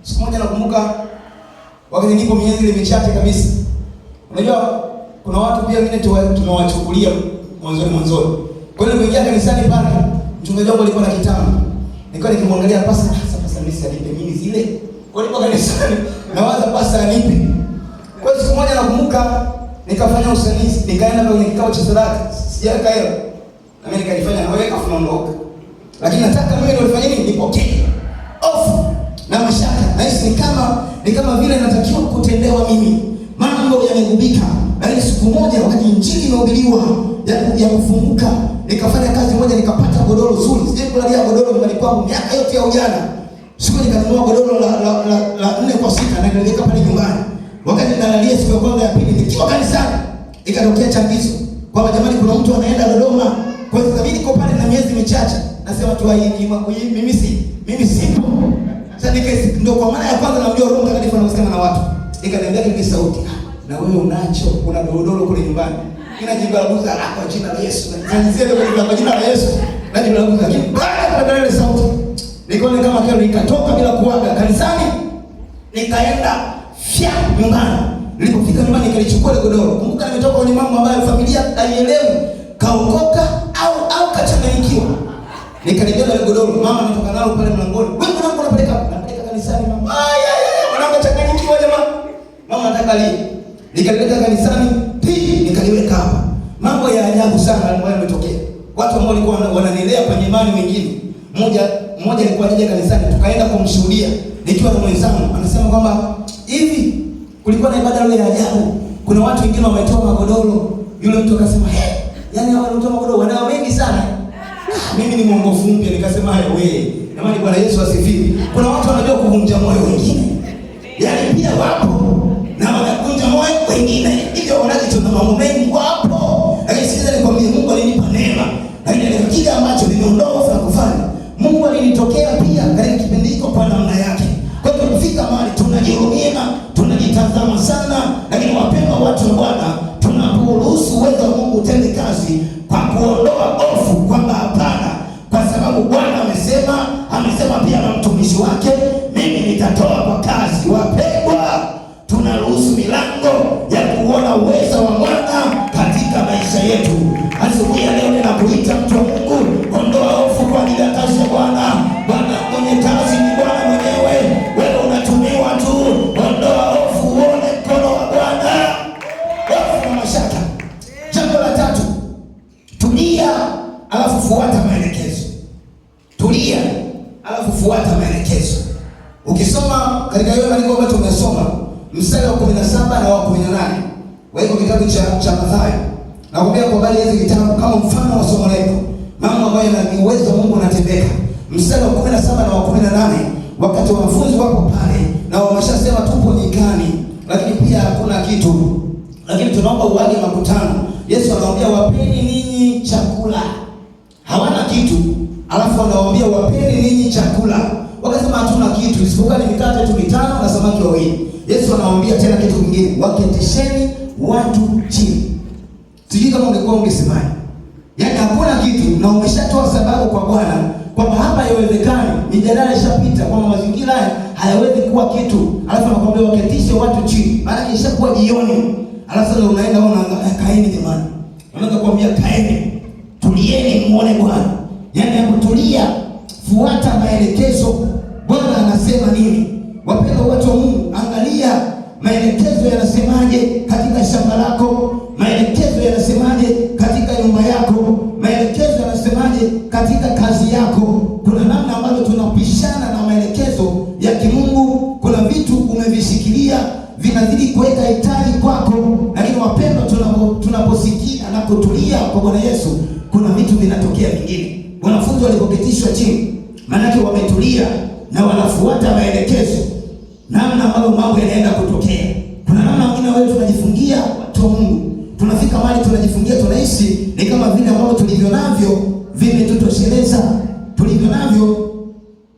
Siku moja nakumbuka wakati nipo miezi ile michache kabisa. Unajua kuna watu pia wengine tunawachukulia mwanzoni. Kwa hiyo nimeingia kanisani pale. Mchungaji wangu alikuwa na kitabu. Nilikuwa nikimwangalia pasa mimi alipe mimi zile. Kwa hiyo kanisani nawaza pasa anipe. Kwa hiyo siku moja nakumbuka nikafanya usanifu, nikaenda kwenye kikao cha sadaka. Sijaweka hela. Na mimi nikajifanya naweka afu naondoka. Lakini nataka mimi ndio nifanye nini? Nipokee. Hofu na mashaka. Na hisi ni kama vile natakiwa kutendewa mimi. Mambo yamegubika. Lakini siku moja wakati injili imehubiriwa ya kufunguka, nikafanya kazi moja nikapata godoro zuri. Sije kulalia godoro nyumbani kwangu miaka yote ya ujana. Siku nikanunua godoro la 4 kwa 6 na niliweka pale nyumbani. Wakati nalalia siku ya kwanza ya pili nikiwa kanisani, ikatokea changizo kwamba jamani kuna mtu anaenda Dodoma. Kwa hiyo mimi niko pale na miezi michache. Nasema tu mimi sipo. Sasa ndio kwa mara ya kwanza naambia Roho Mtakatifu anasema na watu. Ikaniambia ile sauti, na wewe unacho, kuna godoro kule nyumbani. Ninajibaraguza kwa jina la Yesu. Kanizele kwa jina la Yesu. Najibaraguza. Lakini baada ya ile sauti, nikaona kama kile nikatoka bila kuaga kanisani. Nikaenda nyumbani. Nilipofika nyumbani nikalichukua ile godoro. Kumbuka nimetoka kwenye mambo ambayo familia haielewi. Kaokoka au kachanganyikiwa. Nikalibeba ile godoro. Mama anatoka nalo pale mlangoni. Wewe mwanangu unapeleka kanisani mama. Mwanangu changanyikiwa jamaa. Mama nataka lini? Nikalileta kanisani, nikaliweka hapa. Mambo ya ajabu sana ambayo yametokea. Watu ambao walikuwa wananilea kwenye imani wengine. Mmoja alikuwa anaje kanisani, tukaenda kumshuhudia nikiwa na mwenzangu. Anasema kwamba hivi kulikuwa na ibada ile ya ajabu. Kuna watu wengine wametoa magodoro. Yule mtu akasema, yaani hao wanatoa magodoro wanao mengi sana. Mimi ni mwongofu mpya nikasema wewe. Jamani Bwana Yesu asifiwe. Kuna watu wanajua kuvunja moyo wengine. Yaani pia wapo na wanakunja moyo wengine. Hivyo wanajituna mambo mengi wapo. Lakini sisi nikwambia Mungu alinipa neema. Lakini ile kile ambacho nimeondoa na kufanya, Mungu alinitokea pia katika kipindi hiko kwa namna yake. Kwa hiyo tunafika mahali tunajihurumia, tunajitazama sana, lakini wapendwa watu wa Bwana, tunaporuhusu uwezo wa Mungu utende kazi kwa kuondoa hofu kwamba hapana, kwa sababu Bwana amesema pia na mtumishi wake, alafu fuata maelekezo. Tulia, alafu fuata maelekezo. Ukisoma katika hiyo maandiko ambayo tumesoma, mstari wa 17 na wa 18 wa hiyo kitabu cha Mathayo, nakwambia kwa habari hizi kitabu kama mfano wa somo letu, mambo ambayo yana uwezo wa Mungu yanatendeka. Mstari wa 17 na wa 18, wakati wanafunzi wapo pale na wameshasema tupo nyikani, lakini pia hakuna kitu, lakini tunaomba uage makutano. Yesu anawaambia wapeni ninyi chakula. Hawana kitu, alafu anawaambia wapeni ninyi chakula. Wakasema hatuna kitu isipokuwa ni mikate tu 5 na samaki 2. Yesu anawaambia tena kitu kingine, waketesheni watu chini. Sijui kama ungekuwa ungesemaje. Yaani hakuna kitu na umeshatoa sababu kwa Bwana kwamba hapa haiwezekani, mijadala ishapita kwamba mazingira haya hayawezi kuwa kitu. Alafu anakuambia waketeshe watu chini. Maana ishakuwa jioni. Alafu sasa unaenda kaeni jamani. Unaweza kuambia kaeni. Tulieni muone Bwana. Yaani hakutulia, fuata maelekezo. Bwana anasema nini? Wapendwa watu wa Mungu, angalia maelekezo yanasemaje katika shamba lako, maelekezo yanasemaje katika nyumba yako, maelekezo yanasemaje katika kazi yako. Kuna namna ambavyo tunapishana na maelekezo ya kimungu. Kuna vitu umevishikilia vinazidi kuweka hitaji kwako, lakini wapendwa, tunaposikia na kutulia kwa Bwana Yesu, kuna vitu vinatokea vingine. Wanafunzi walipoketishwa chini, maana yake wametulia na wanafuata maelekezo, namna ambavyo mambo yanaenda kutokea. Kuna namna nyingine wewe tunajifungia watu wa Mungu. Tunafika mahali tunajifungia, tunaishi ni kama vile ambavyo tulivyo navyo vimetutosheleza. Tulivyo navyo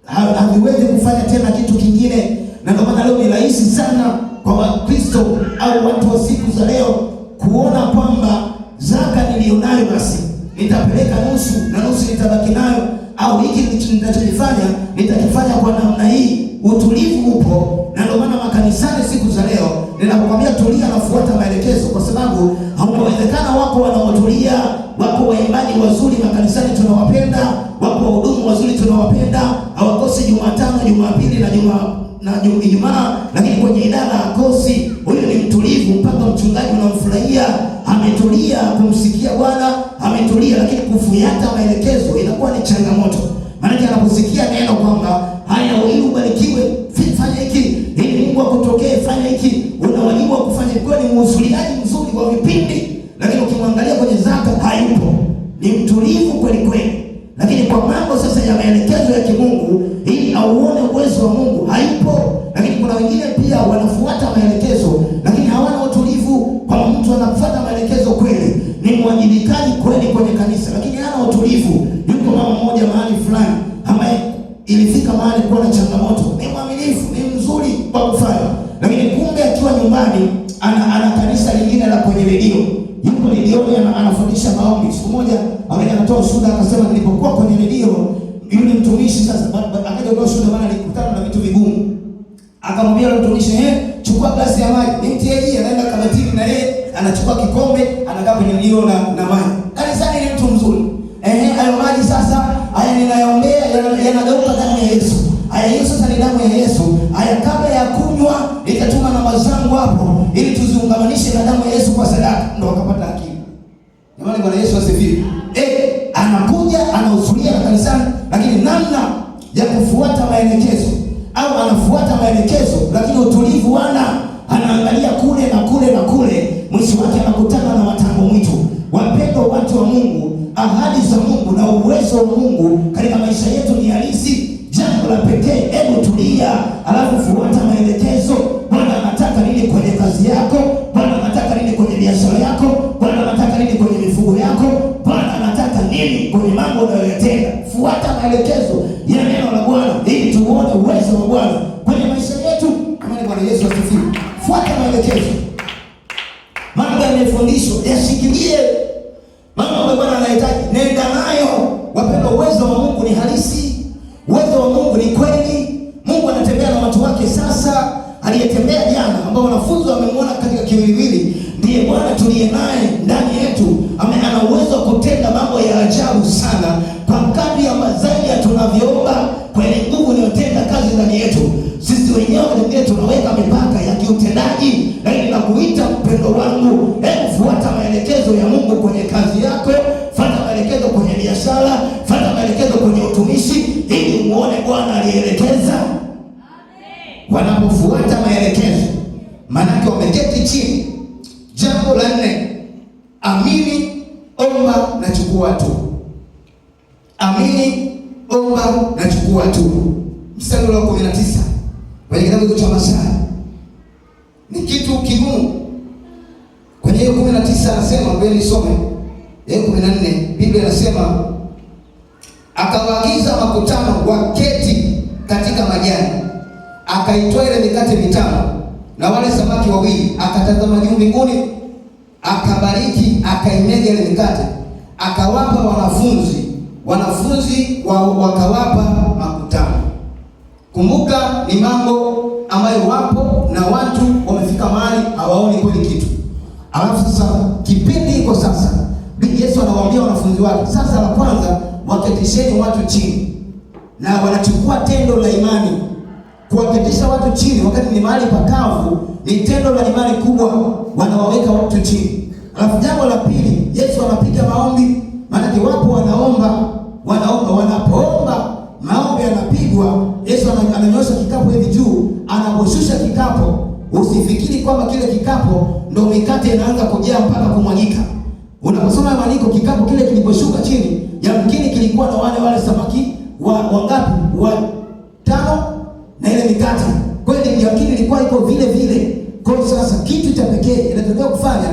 haviwezi kufanya tena kitu kingine. Na ndio maana leo ni rahisi sana kwa Wakristo au watu wa siku za leo kuona kwamba zaka nilionayo basi nitapeleka nusu na nusu nitabaki nayo, au hiki ninachofanya nitakifanya kwa namna hii. Utulivu upo. Na ndio maana makanisani siku za leo ninapokuambia tulia na fuata maelekezo, kwa sababu hauwezekana wako wanaotulia, wako waimbaji wazuri makanisani tunawapenda, wako wahudumu wazuri tunawapenda, hawakosi Jumatano, Jumapili na Ijumaa, lakini kwenye idara hakosi. Huyo ni mtulivu, mpaka mchungaji unamfurahia, ametulia kumsikia Bwana, ametulia. Lakini kufuata maelekezo inakuwa ni changamoto. Maana anaposikia neno kwamba haya wewe ubarikiwe, fanya hiki ili Mungu akutokee, fanya hiki, una wajibu wa kufanya. Kwa ni mhudhuriaji mzuri wa vipindi, lakini ukimwangalia kwenye zaka hayupo, ni mtulivu kweli kweli. Lakini kwa mambo sasa ya maelekezo ya kimungu, ili auone uwezo wa Mungu, hayupo. Lakini kuna wengine pia wanafuata maelekezo, lakini hawana utulivu. Kwa mtu anafuata maelekezo kweli, ni mwajibikaji kweli kwenye kanisa, lakini hana utulivu. Yuko mama mmoja mahali fulani ambaye ilifika mahali kuwa na changamoto, ni mwaminifu, ni mzuri kwa kufanya, lakini kumbe akiwa nyumbani ana kanisa lingine la kwenye redio. Yuko redioni anafundisha maombi. Siku moja anatoa ushuhuda, akasema nilipokuwa kwenye redio, yule mtumishi sasa akaja kutoa ushuhuda, maana alikutana na vitu vigumu. Akamwambia yule mtumishi, chukua glasi ya maji. Ni mtiaji anaenda kabatini na yeye anachukua kikombe, anakaa kwenye redio na maji. Kanisani ni mtu mzuri. Hayo maji sasa, haya ninayoongea yanageuka damu ya Yesu. Haya hiyo sasa ni damu ya Yesu. Haya kabla ya kunywa nitatuma namba zangu hapo ili tuziungamanishe na damu ya Yesu kwa sadaka. Ndio wakapata akili. Jamani, Bwana Yesu asifiwe. Anakuja anahudhuria na kanisani, lakini namna ya kufuata maelekezo, au anafuata maelekezo lakini utulivu anaangalia kule na kule na kule, mwisho wake anakutana na matango mwitu. Wapendwa watu wa Mungu, ahadi za Mungu na uwezo wa Mungu katika maisha yetu ni halisi. Jambo la pekee, hebu tulia, alafu fuata maelekezo. Bwana anataka nini kwenye kazi yako? Bwana anataka nini kwenye biashara yako? Bwana anataka nini kwenye mifugo yako? Bwana anataka nini kwenye mambo unayoyatenda? Fuata maelekezo ya neno la Bwana ili tuone uwezo wa Bwana kwenye maisha yetu. Amani, Bwana Yesu asifiwe. Fuata maelekezo. Mambo yamefundishwa, yashikilie. Mambo ambayo Bwana anahitaji, nenda nayo. Wapendwa, uwezo wa Mungu ni halisi. Uwezo wa Mungu ni kweli. Mungu anatembea na watu wake sasa. Aliyetembea jana, ambao wanafunzi wamemwona katika kiwiliwili, ndiye Bwana tuliye naye ndani yetu. Ana uwezo wa kutenda mambo ya ajabu sana, kwa kadri ya zaidi ya tunavyoomba, kwa ile nguvu inayotenda kazi ndani yetu. Sisi wenyewe ndio tunaweka mipaka ya kiutendaji, lakini nakuita mpendo wangu, hebu fuata maelekezo ya Mungu kwenye kazi yako, fuata maelekezo kwenye biashara, biashara, fuata maelekezo kwenye utumishi, ili muone Bwana alielekeza. Wanapofuata maelekezo, maanake wameketi chini. Jambo la 4, amini, omba na chukua hatua. Amini, omba na chukua hatua. Mstari wa 19 kwenye kitabu cha Mathayo ni kitu kigumu. Kwenye hiyo 19 anasema, ngoja nisome. Hiyo 14 Biblia inasema, akawaagiza makutano waketi katika majani, akaitoa ile mikate 5 na wale samaki 2, akatazama juu mbinguni, akabariki, akaimega ile mikate, akawapa wanafunzi wakawapa makutano. Kumbuka ni mambo ambayo wapo na watu wamefika mahali hawaoni kweli kitu. Alafu sasa kipindi iko sasa, Yesu anawaambia wanafunzi wake, sasa la kwanza waketisheni watu chini, na wanachukua tendo la imani. Kuwaketisha watu chini wakati ni mahali pakavu ni tendo la imani kubwa, wanawaweka watu chini. Alafu jambo la pili, Yesu anapiga maombi, maana wapo wanaomba, wanapoomba maombi yanapigwa. Yesu ananyosha kikapu hivi juu, anaposhusha kikapu, usifikiri kwamba kile kikapu ndio mikate inaanza kujaa mpaka kumwagika. Unaposoma maandiko, kikapu kile kiliposhuka chini, yamkini kilikuwa na wale samaki wangapi? 5 na ile mikate. Kweli yamkini ilikuwa iko vile vile. Kwa sasa kitu cha pekee inatakiwa kufanya,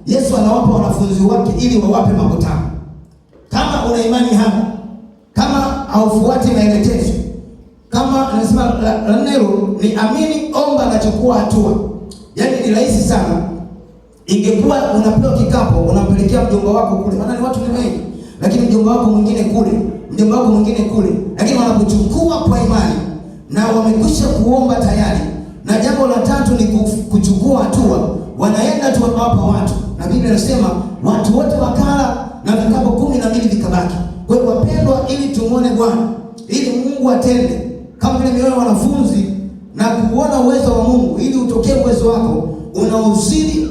Yesu anawapa wanafunzi wake ili wawape makutano. Kama una imani hapa, kama haufuati maelekezo, kama anasema la neno ni amini, omba na chukua hatua. Yaani ni rahisi sana. Ingekuwa unapewa kikapu, unampelekea mjomba wako kule, maana ni watu ni wengi, lakini mjomba wako mwingine kule, mjomba wako mwingine kule, lakini wanapochukua kwa imani na wamekwisha kuomba tayari. Na jambo la 3 ni kuchukua hatua, wanaenda tu hapa watu, na Biblia inasema watu wote wakala na vikapu 12 vikabaki. Kwa hiyo wapendwa, ili tumuone Bwana, ili Mungu atende kama vile mioyo ya wanafunzi na kuona uwezo wa Mungu, ili utokee uwezo wako unaozidi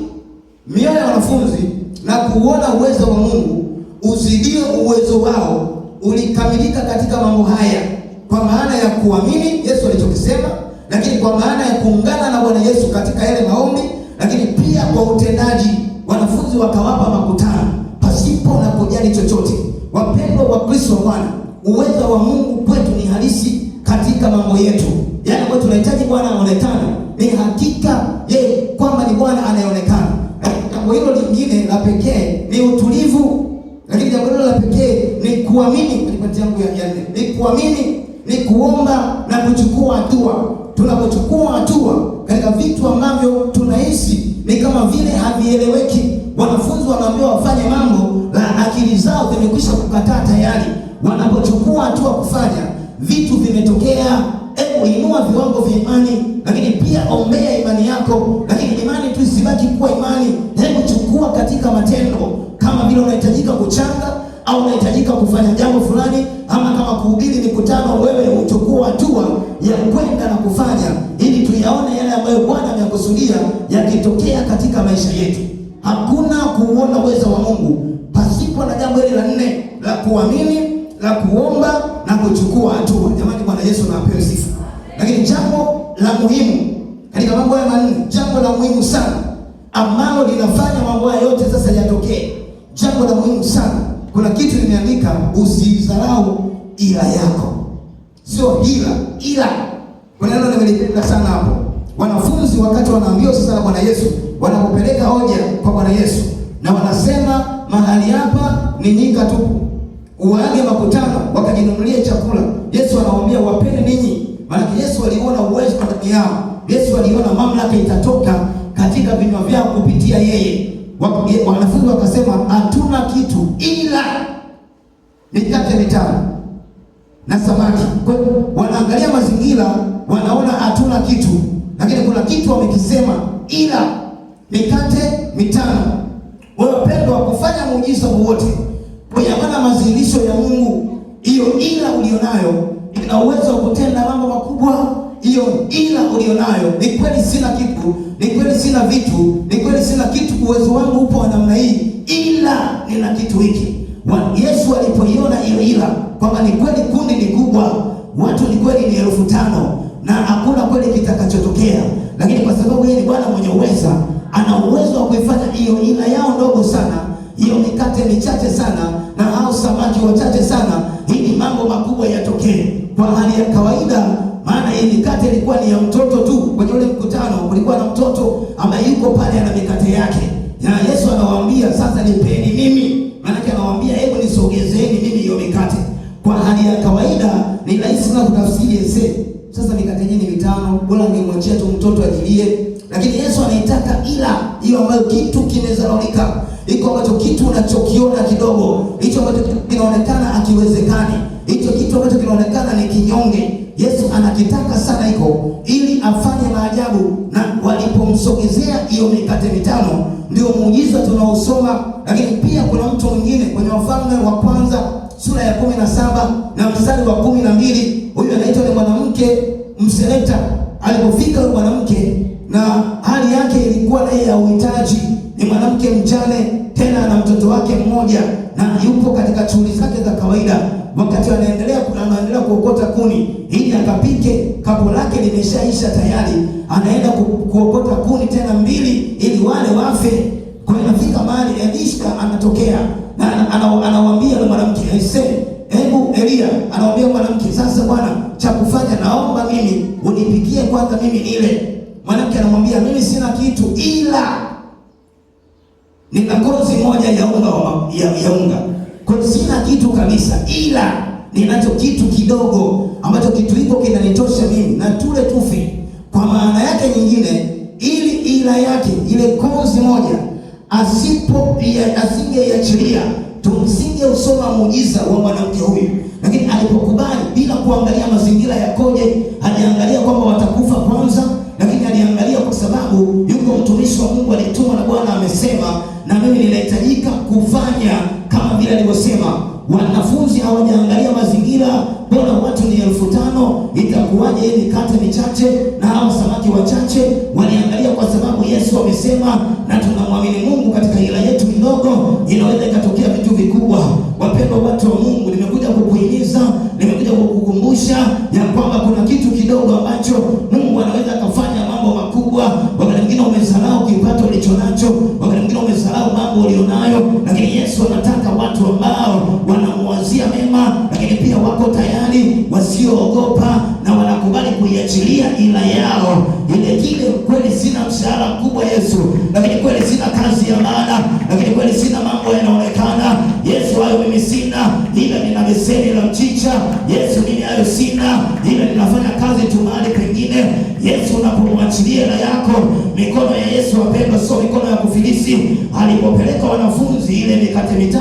mioyo ya wanafunzi na kuona uwezo wa Mungu uzidie uwezo wao, ulikamilika katika mambo haya, kwa maana ya kuamini Yesu alichokisema, lakini kwa maana ya kuungana na Bwana Yesu katika yale maombi, lakini pia kwa utendaji. Wanafunzi wakawapa makutano pasipo na kujali chochote. Wapendwa wa Kristo wa Bwana, uwezo wa Mungu kwetu ni halisi katika mambo yetu. Yaani kwa tunahitaji Bwana aonekane, ni hakika yeye kwamba ni Bwana anayeonekana. Jambo hilo lingine la pekee ni utulivu, lakini jambo hilo la pekee ni kuamini. Kwa jambo ya 4 ni kuamini, ni kuomba na kuchukua hatua. Tunapochukua hatua katika vitu ambavyo tunahisi ni kama vile havieleweki, wanafunzi wanaambiwa wafanye mambo la akili zao zimekwisha kukataa tayari. Wanapochukua hatua kufanya vitu vimetokea. Hebu inua viwango vya imani, lakini pia ombea imani yako, lakini imani tu isibaki kuwa imani. Hebu chukua katika matendo, kama vile unahitajika kuchanga au unahitajika kufanya jambo fulani, ama kama kuhubiri mikutano, wewe uchukua hatua ya kwenda na kufanya, ili tuyaone yale ambayo Bwana amekusudia yakitokea katika maisha yetu. Hakuna kuuona uwezo wa Mungu pasipo na jambo hili la 4 la kuamini, la kuomba na kuchukua hatua. Jamani, Bwana Yesu na apewe sifa. Lakini jambo la muhimu katika mambo haya 4, jambo la muhimu sana ambalo linafanya mambo haya yote sasa yatokee, jambo la muhimu sana, kuna kitu limeandika, usidharau ila yako. Sio ila. Kuna neno nimelipenda sana hapo. Wanafunzi wakati wanaambiwa sasa na Bwana Yesu, wanapopeleka hoja kwa Bwana Yesu na wanasema mahali hapa ni nyika tupu, uwaage makutano wakajinunulia chakula. Yesu anawaambia wapeni ninyi, maana Yesu aliona uwezo ndani yao. Yesu aliona mamlaka itatoka katika vinywa vyao kupitia yeye. Wanafunzi wakasema hatuna kitu ila mikate 5 na samaki. Kwa hiyo wanaangalia mazingira, wanaona hatuna kitu, lakini kuna kitu wamekisema, ila mikate 5. Wapendwa, kufanya muujiza wowote, kuyamana mazilisho ya Mungu, hiyo ila ulionayo ina uwezo wa kutenda mambo makubwa. Hiyo ila ulionayo, ni kweli sina kitu, ni kweli sina vitu, ni kweli sina kitu, uwezo wangu upo wa namna hii, ila nina kitu hiki. Yesu alipoiona hiyo ila kwamba ni kweli kundi ni kubwa, watu ni kweli ni 5,000 na hakuna kweli kitakachotokea, lakini kwa sababu yeye ni Bwana mwenye uweza, ana uwezo wa kuifanya hiyo ila yao ndogo sana, hiyo mikate michache sana na hao samaki wachache sana, ili mambo makubwa yatokee. Kwa hali ya kawaida, maana hii mikate ilikuwa ni ya mtoto tu. Kwenye ule mkutano kulikuwa na mtoto ambaye yuko pale ana mikate yake, na Yesu anawaambia sasa nipeni mimi, maana anawaambia hebu nisogezeni mimi hiyo mikate. Kwa hali ya kawaida ni rahisi sana kutafsiri sasa mikate yenyewe ni 5, bora ningemwachia tu mtoto ajilie, lakini Yesu anaitaka ila hiyo ambayo kitu kimezalaulika, iko ambacho kitu unachokiona kidogo, hicho ambacho kinaonekana akiwezekani, hicho kitu ambacho kinaonekana ni kinyonge, Yesu anakitaka sana iko ili afanye maajabu. Na walipomsogezea hiyo mikate 5 ndio muujiza tunaosoma. Lakini pia kuna mtu mwingine kwenye Wafalme wa kwanza sura ya 17 na mstari wa 12. Huyu anaitwa ni mwanamke Mserepta. Alipofika huyu mwanamke na hali yake ilikuwa naye ya uhitaji, ni mwanamke mjane, tena na mtoto wake mmoja, na yupo katika shughuli zake za kawaida. Wakati anaendelea kuokota kuni ili akapike, kapu lake limeshaisha tayari, anaenda kuokota kuni tena 2 ili wale wafe. Kwa inafika mahali Elisha anatokea na anawaambia yule mwanamke, hebu Elia anawaambia mwanamke, sasa bwana, cha kufanya naomba mimi unipikie kwanza mimi nile. Mwanamke anamwambia, mimi sina kitu ila nina konzi moja ya unga. Kwa sina kitu kabisa, ila ninacho kitu kidogo ambacho kitu hiko kinanitosha mimi na tule tufe. Kwa maana yake nyingine, ili ila yake ile konzi moja asingeiachilia, tumsinge usoma muujiza wa mwanamke huyu. Lakini alipokubali bila kuangalia mazingira yakoje, aliangalia kwamba watakufa kwanza, lakini aliangalia kwa sababu yuko mtumishi wa Mungu alitumwa na Bwana amesema, na mimi ninahitajika kufanya kama vile alivyosema. Wanafunzi hawajaangalia mazingira, bora watu ni 5,000, itakuwaje hii mikate michache na hao samaki wachache? Waliangalia kwa sababu Yesu amesema, na tunamwamini Mungu katika hila yetu ndogo inaweza ikatokea vitu vikubwa. Wapendwa watu wa Mungu, nimekuja kukuhimiza, nimekuja kukukumbusha ya kwamba kuna kitu kidogo ambacho Mungu anaweza kufanya mambo makubwa. Wakati mwingine umesahau kipato ulicho nacho, wakati mwingine umesahau mambo ulionayo, lakini Yesu anataka watu ambao wanamwazia mema, lakini pia wako tayari, wasioogopa na wanakubali kuiachilia ila yao. Ile kile kweli sina mshahara mkubwa Yesu, lakini kweli sina kazi ya maana, lakini kweli sina mambo yanaonekana Yesu, hayo mimi sina, ila nina beseni la mchicha Yesu, mimi hayo sina, ila ninafanya kazi tu mahali pengine. Yesu, unapomwachilia ila yako, mikono ya Yesu wapendwa, sio mikono ya kufilisi. Alipopeleka wanafunzi ile mikate 5,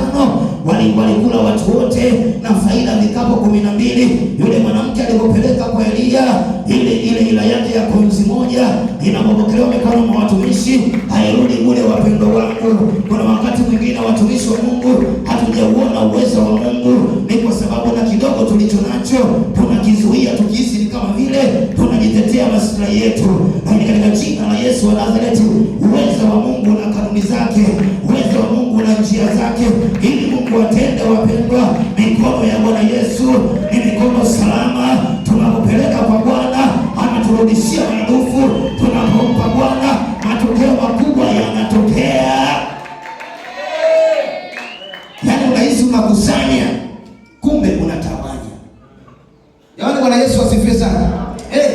walikula watu wote na faida vikapo 12. Yule mwanamke alipopeleka kwa Elia ile ila yake ya konzi moja, inapopokelewa mikono mwa watumishi, hairudi bure. Wapendwa wangu, kuna wakati mwingine watumishi wa Mungu hatujauona uwezo wa Mungu, ni kwa sababu na kidogo tulicho nacho tunakizuia, tukihisi ni kama vile tunajitetea maslahi yetu. Lakini katika jina la Yesu wa Nazareti, uwezo wa Mungu na kanuni zake, uwezo wa Mungu na njia zake, ili Mungu atende. Wapendwa, mikono ya Bwana Yesu ni mikono salama. Tunapopeleka kwa Bwana anaturudishia maradufu, tunapompa Bwana matokeo makubwa yanatokea. Yaani unahisi unakusanya, kumbe unatawanya. Yaani Bwana Yesu asifiwe sana.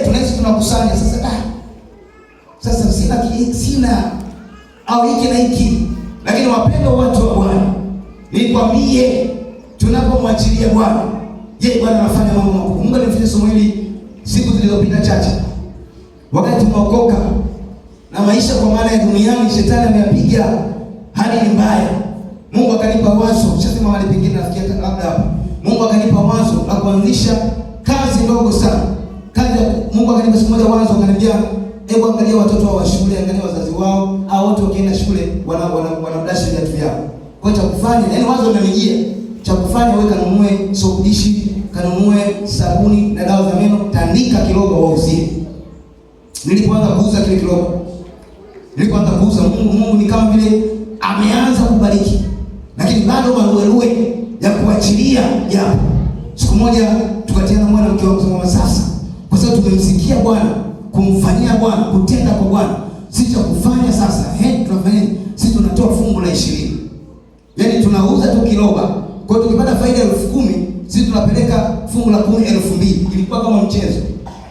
Tunahisi tunakusanya, sasa sina au hiki na hiki. Lakini wapendwa watu wa Bwana, nikwambie, tunapomwachilia Bwana, Bwana anafanya mambo makubwa. Mungu alifanya somo hili siku zilizopita chache, wakati tumeokoka na maisha kwa maana ya duniani shetani ameyapiga hali mbaya. Mungu akanipa wazo, sasa mahali pengine nafikia labda hapa, Mungu akanipa wazo la kuanzisha kazi ndogo sana. Mungu akanipa siku moja wazo, akaniambia, hebu angalia watoto wa shule, angalia wazazi wao, hao wote wakienda shule wanamdashi viatu vyao. Kwa cha kufanya, yaani wazo linanijia, cha kufanya wewe kanunue soap dish, kanunue sabuni na dawa za meno, tandika kirogo wauzie. Nilipoanza kuuza kile kirogo, nilipoanza kuuza, Mungu ni kama vile ameanza kubariki, lakini bado maruweruwe ya kuachilia yapo. Siku moja tukatiana mwana mke wangu kusema sasa, kwa sababu tumemsikia Bwana, kumfanyia Bwana, kutenda kwa Bwana, sisi cha kufanya sasa, tunafanya sisi tunatoa fungu la 20. Yaani tunauza tu kiroba. Kwa hiyo tukipata faida 10,000, sisi tunapeleka fungu la 10 2,000. Ilikuwa kama mchezo.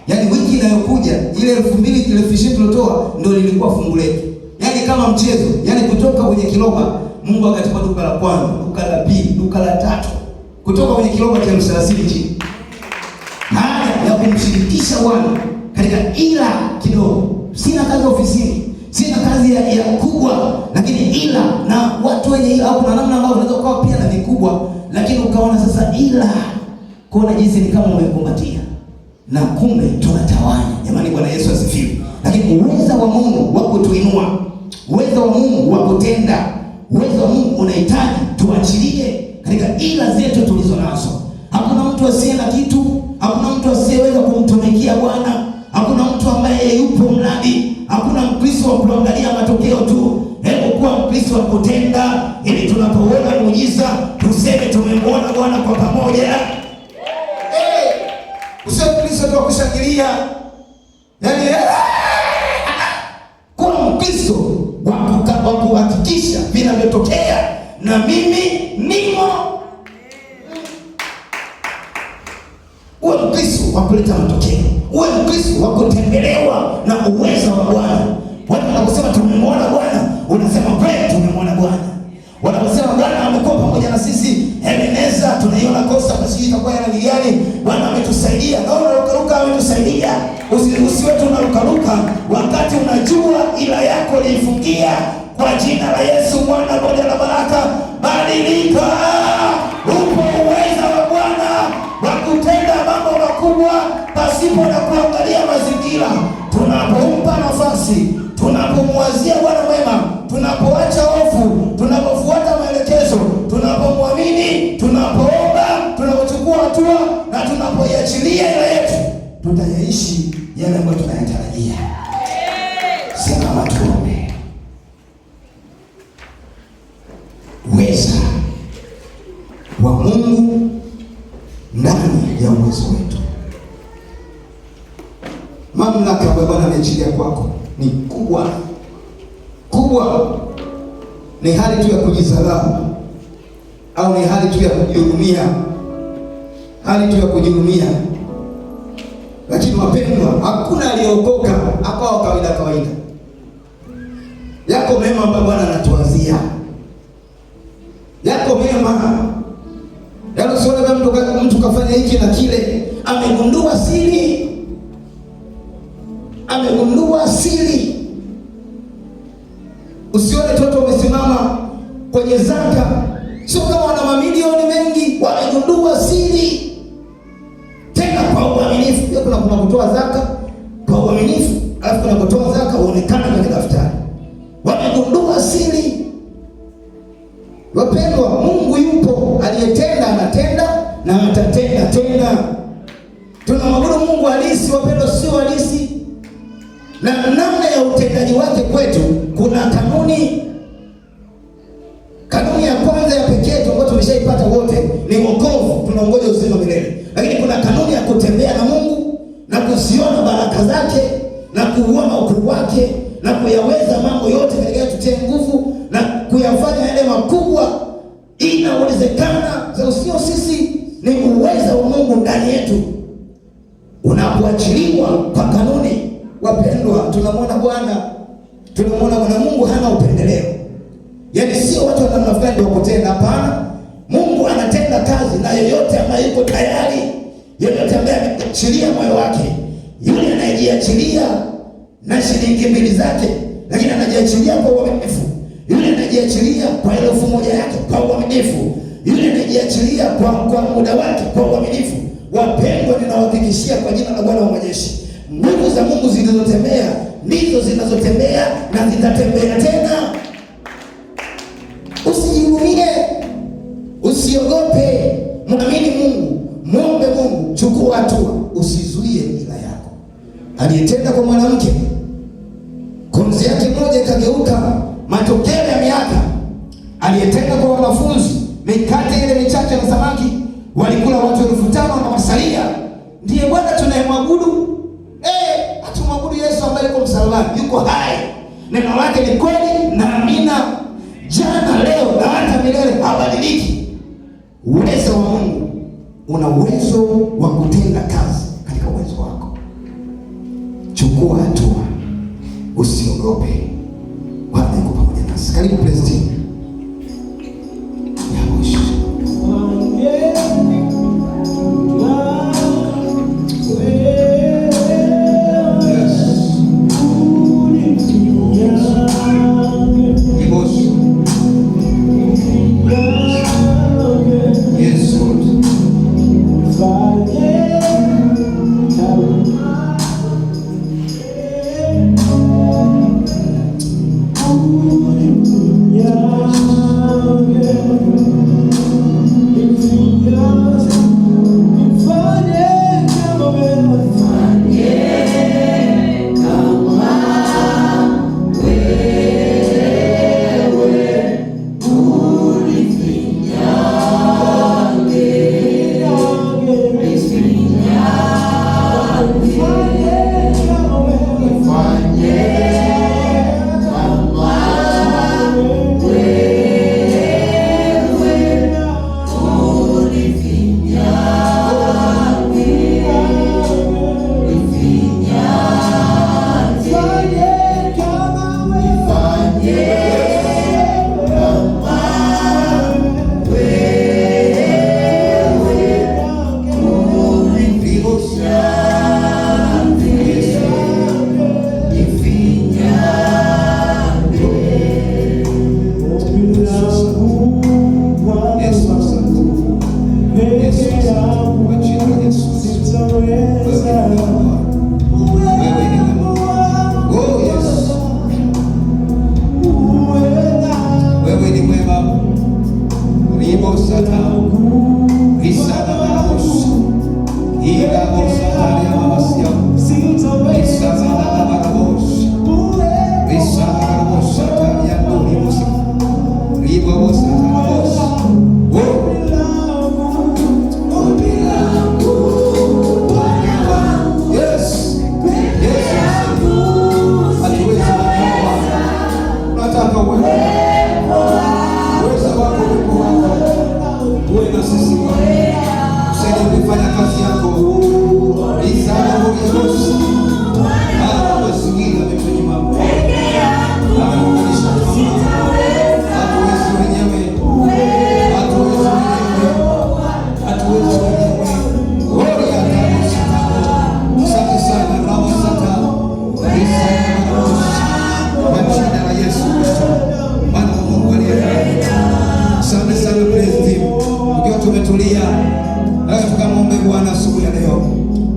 Yaani wiki inayokuja ile 2,000 ile 20 tulotoa ndio lilikuwa fungu letu. Yaani kama mchezo. Yaani kutoka kwenye kiroba Mungu akatupa duka la kwanza, duka la pili, duka la tatu. Kutoka kwenye kiroba cha 30 chini. Baada ya kumshirikisha Bwana katika ila kidogo. Sina kazi ofisini, sina kazi ya kubwa, lakini ila na watu wenye ila, au kuna namna ambayo unaweza kuwa pia na vikubwa, lakini ukaona sasa ila kuona jinsi ni kama umekumbatia. Na kumbe tunatawanya. Jamani, Bwana Yesu asifiwe. Lakini uwezo wa Mungu wa kutuinua, uwezo wa Mungu wa kutenda, uwezo wa Mungu unahitaji tuachilie katika ila zetu tulizo nazo. Hakuna mtu asiye na kitu, hakuna mtu asiyeweza kumtumikia Bwana, hakuna mtu ambaye yupo mradi, hakuna Mkristo wa kuangalia matokeo tu. Hebu kuwa Mkristo wa kutenda, ili tunapoona muujiza tuseme tumemwona Bwana kwa pamoja. Usiwe Mkristo tu wa kushangilia. Yaani kuwa Mkristo wa kuhakikisha vinavyotokea na mimi nimo. Uwe Mkristo wa kuleta matokeo. Uwe Mkristo wa kutembelewa na uwezo wa Bwana. Watu wanaposema tumemwona Bwana, unasema kweli tumemwona Bwana. Wanaposema Bwana amekuwa pamoja na sisi, Ebeneza tunaiona kosa basi itakuwa ya rangi gani? Bwana ametusaidia. Na unarukaruka ametusaidia. Usiwe tu unarukaruka wakati unajua ila yako liifungia. Kwa jina la Yesu Mwana Bwana la baraka, badilika. Upo uwezo wa Bwana wa kutenda mambo makubwa pasipo na kuangalia mazingira. Tunapompa nafasi, tunapomwazia Bwana mwema, tunapoacha hofu, tunapofuata maelekezo, tunapomwamini, tunapoomba, tunapochukua hatua na tunapoiachilia ile yetu, tutayaishi yale ambayo tunayatarajia. Sema tuombe. Uweza wa Mungu ndani ya uwezo wetu. Mamlaka ambayo Bwana ameachilia kwako ni kubwa. Kubwa ni hali tu ya kujidharau au ni hali tu ya kujihurumia. Hali tu ya kujihurumia. Lakini wapendwa, hakuna aliyeokoka akawa kawaida. Yako mema ambayo Bwana anatuwazia. Yako mema. Yaani sio kama mtu kafanya hiki na kile, amegundua siri. Amegundua siri. Usione toto umesimama kwenye zaka, sio kama wana mamilioni mengi, wamegundua siri. Tena kwa uaminifu. Kuna kutoa zaka kwa uaminifu, alafu kuna kutoa zaka uonekane kwenye daftari. Wamegundua siri. Wapendwa, Mungu yupo, aliyetenda anatenda na atatenda tena. Tunamwabudu Mungu halisi, wapendwa, sio halisi. Na namna ya utendaji wake kwetu kuna kanuni. Kanuni ya kwanza ya pekee ambayo tumeshaipata wote ni wokovu, tunaongoja uzima milele. Lakini kuna kanuni ya kutembea na Mungu na kuziona baraka zake na kuuona ukuu wake na kuyaweza mambo yote katika tutie nguvu na kuyafanya yale makubwa. Inawezekana. Sio sisi, ni uwezo wa Mungu ndani yetu. Unapoachiliwa kwa kanuni, wapendwa, tunamwona Bwana. Tunamwona Bwana. Mungu hana upendeleo. Yaani sio watu wanafanya ndio kutenda, hapana. Mungu anatenda kazi na yoyote ambaye yuko tayari, yoyote ambaye ameachilia moyo wake. Yule anayejiachilia na shilingi 2 zake, lakini anajiachilia kwa uaminifu. Yule anajiachilia kwa 1,000 yake kwa uaminifu. Yule anajiachilia kwa muda wake kwa uaminifu. Wapendwa, ninawahakikishia kwa jina la Bwana wa majeshi, nguvu za Mungu zilizotembea ndizo zinazotembea na zitatembea tena. Usijihurumie, usiogope, mwamini Mungu, muombe Mungu, chukua hatua, usizuie ila yako. Aliyetenda kwa mwanamke, konzi yake moja ikageuka matokeo ya miaka. Aliyetenda kwa wanafunzi, mikate ile michache na samaki walikula watu 5,000 na masalia. Ndiye Bwana tunayemwabudu. Hatumwabudu Yesu ambaye yuko msalabani, yuko hai. Neno lake ni kweli na amina, jana leo na hata milele, habadiliki. Uwezo wa Mungu una uwezo wa kutenda kazi katika uwezo wako. Chukua hatua, usiogope. Bwana yuko pamoja nasi. Karibu praise team.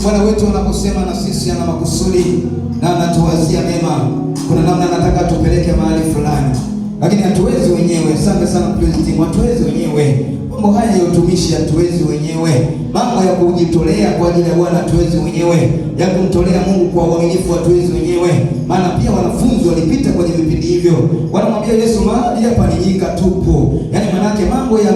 Bwana wetu anaposema na sisi ana makusudi na anatuwazia mema. Kuna namna anataka tupeleke mahali fulani, lakini hatuwezi wenyewe. Asante sana praise team, hatuwezi wenyewe. Mambo haya ya utumishi hatuwezi wenyewe. Mambo ya kujitolea kwa ajili ya Bwana hatuwezi wenyewe. Ya kumtolea Mungu kwa uaminifu hatuwezi wenyewe. Maana pia wanafunzi walipita kwenye vipindi hivyo. Wanamwambia Yesu, mahali hapa ni nyika tupu. Yaani manake mambo ya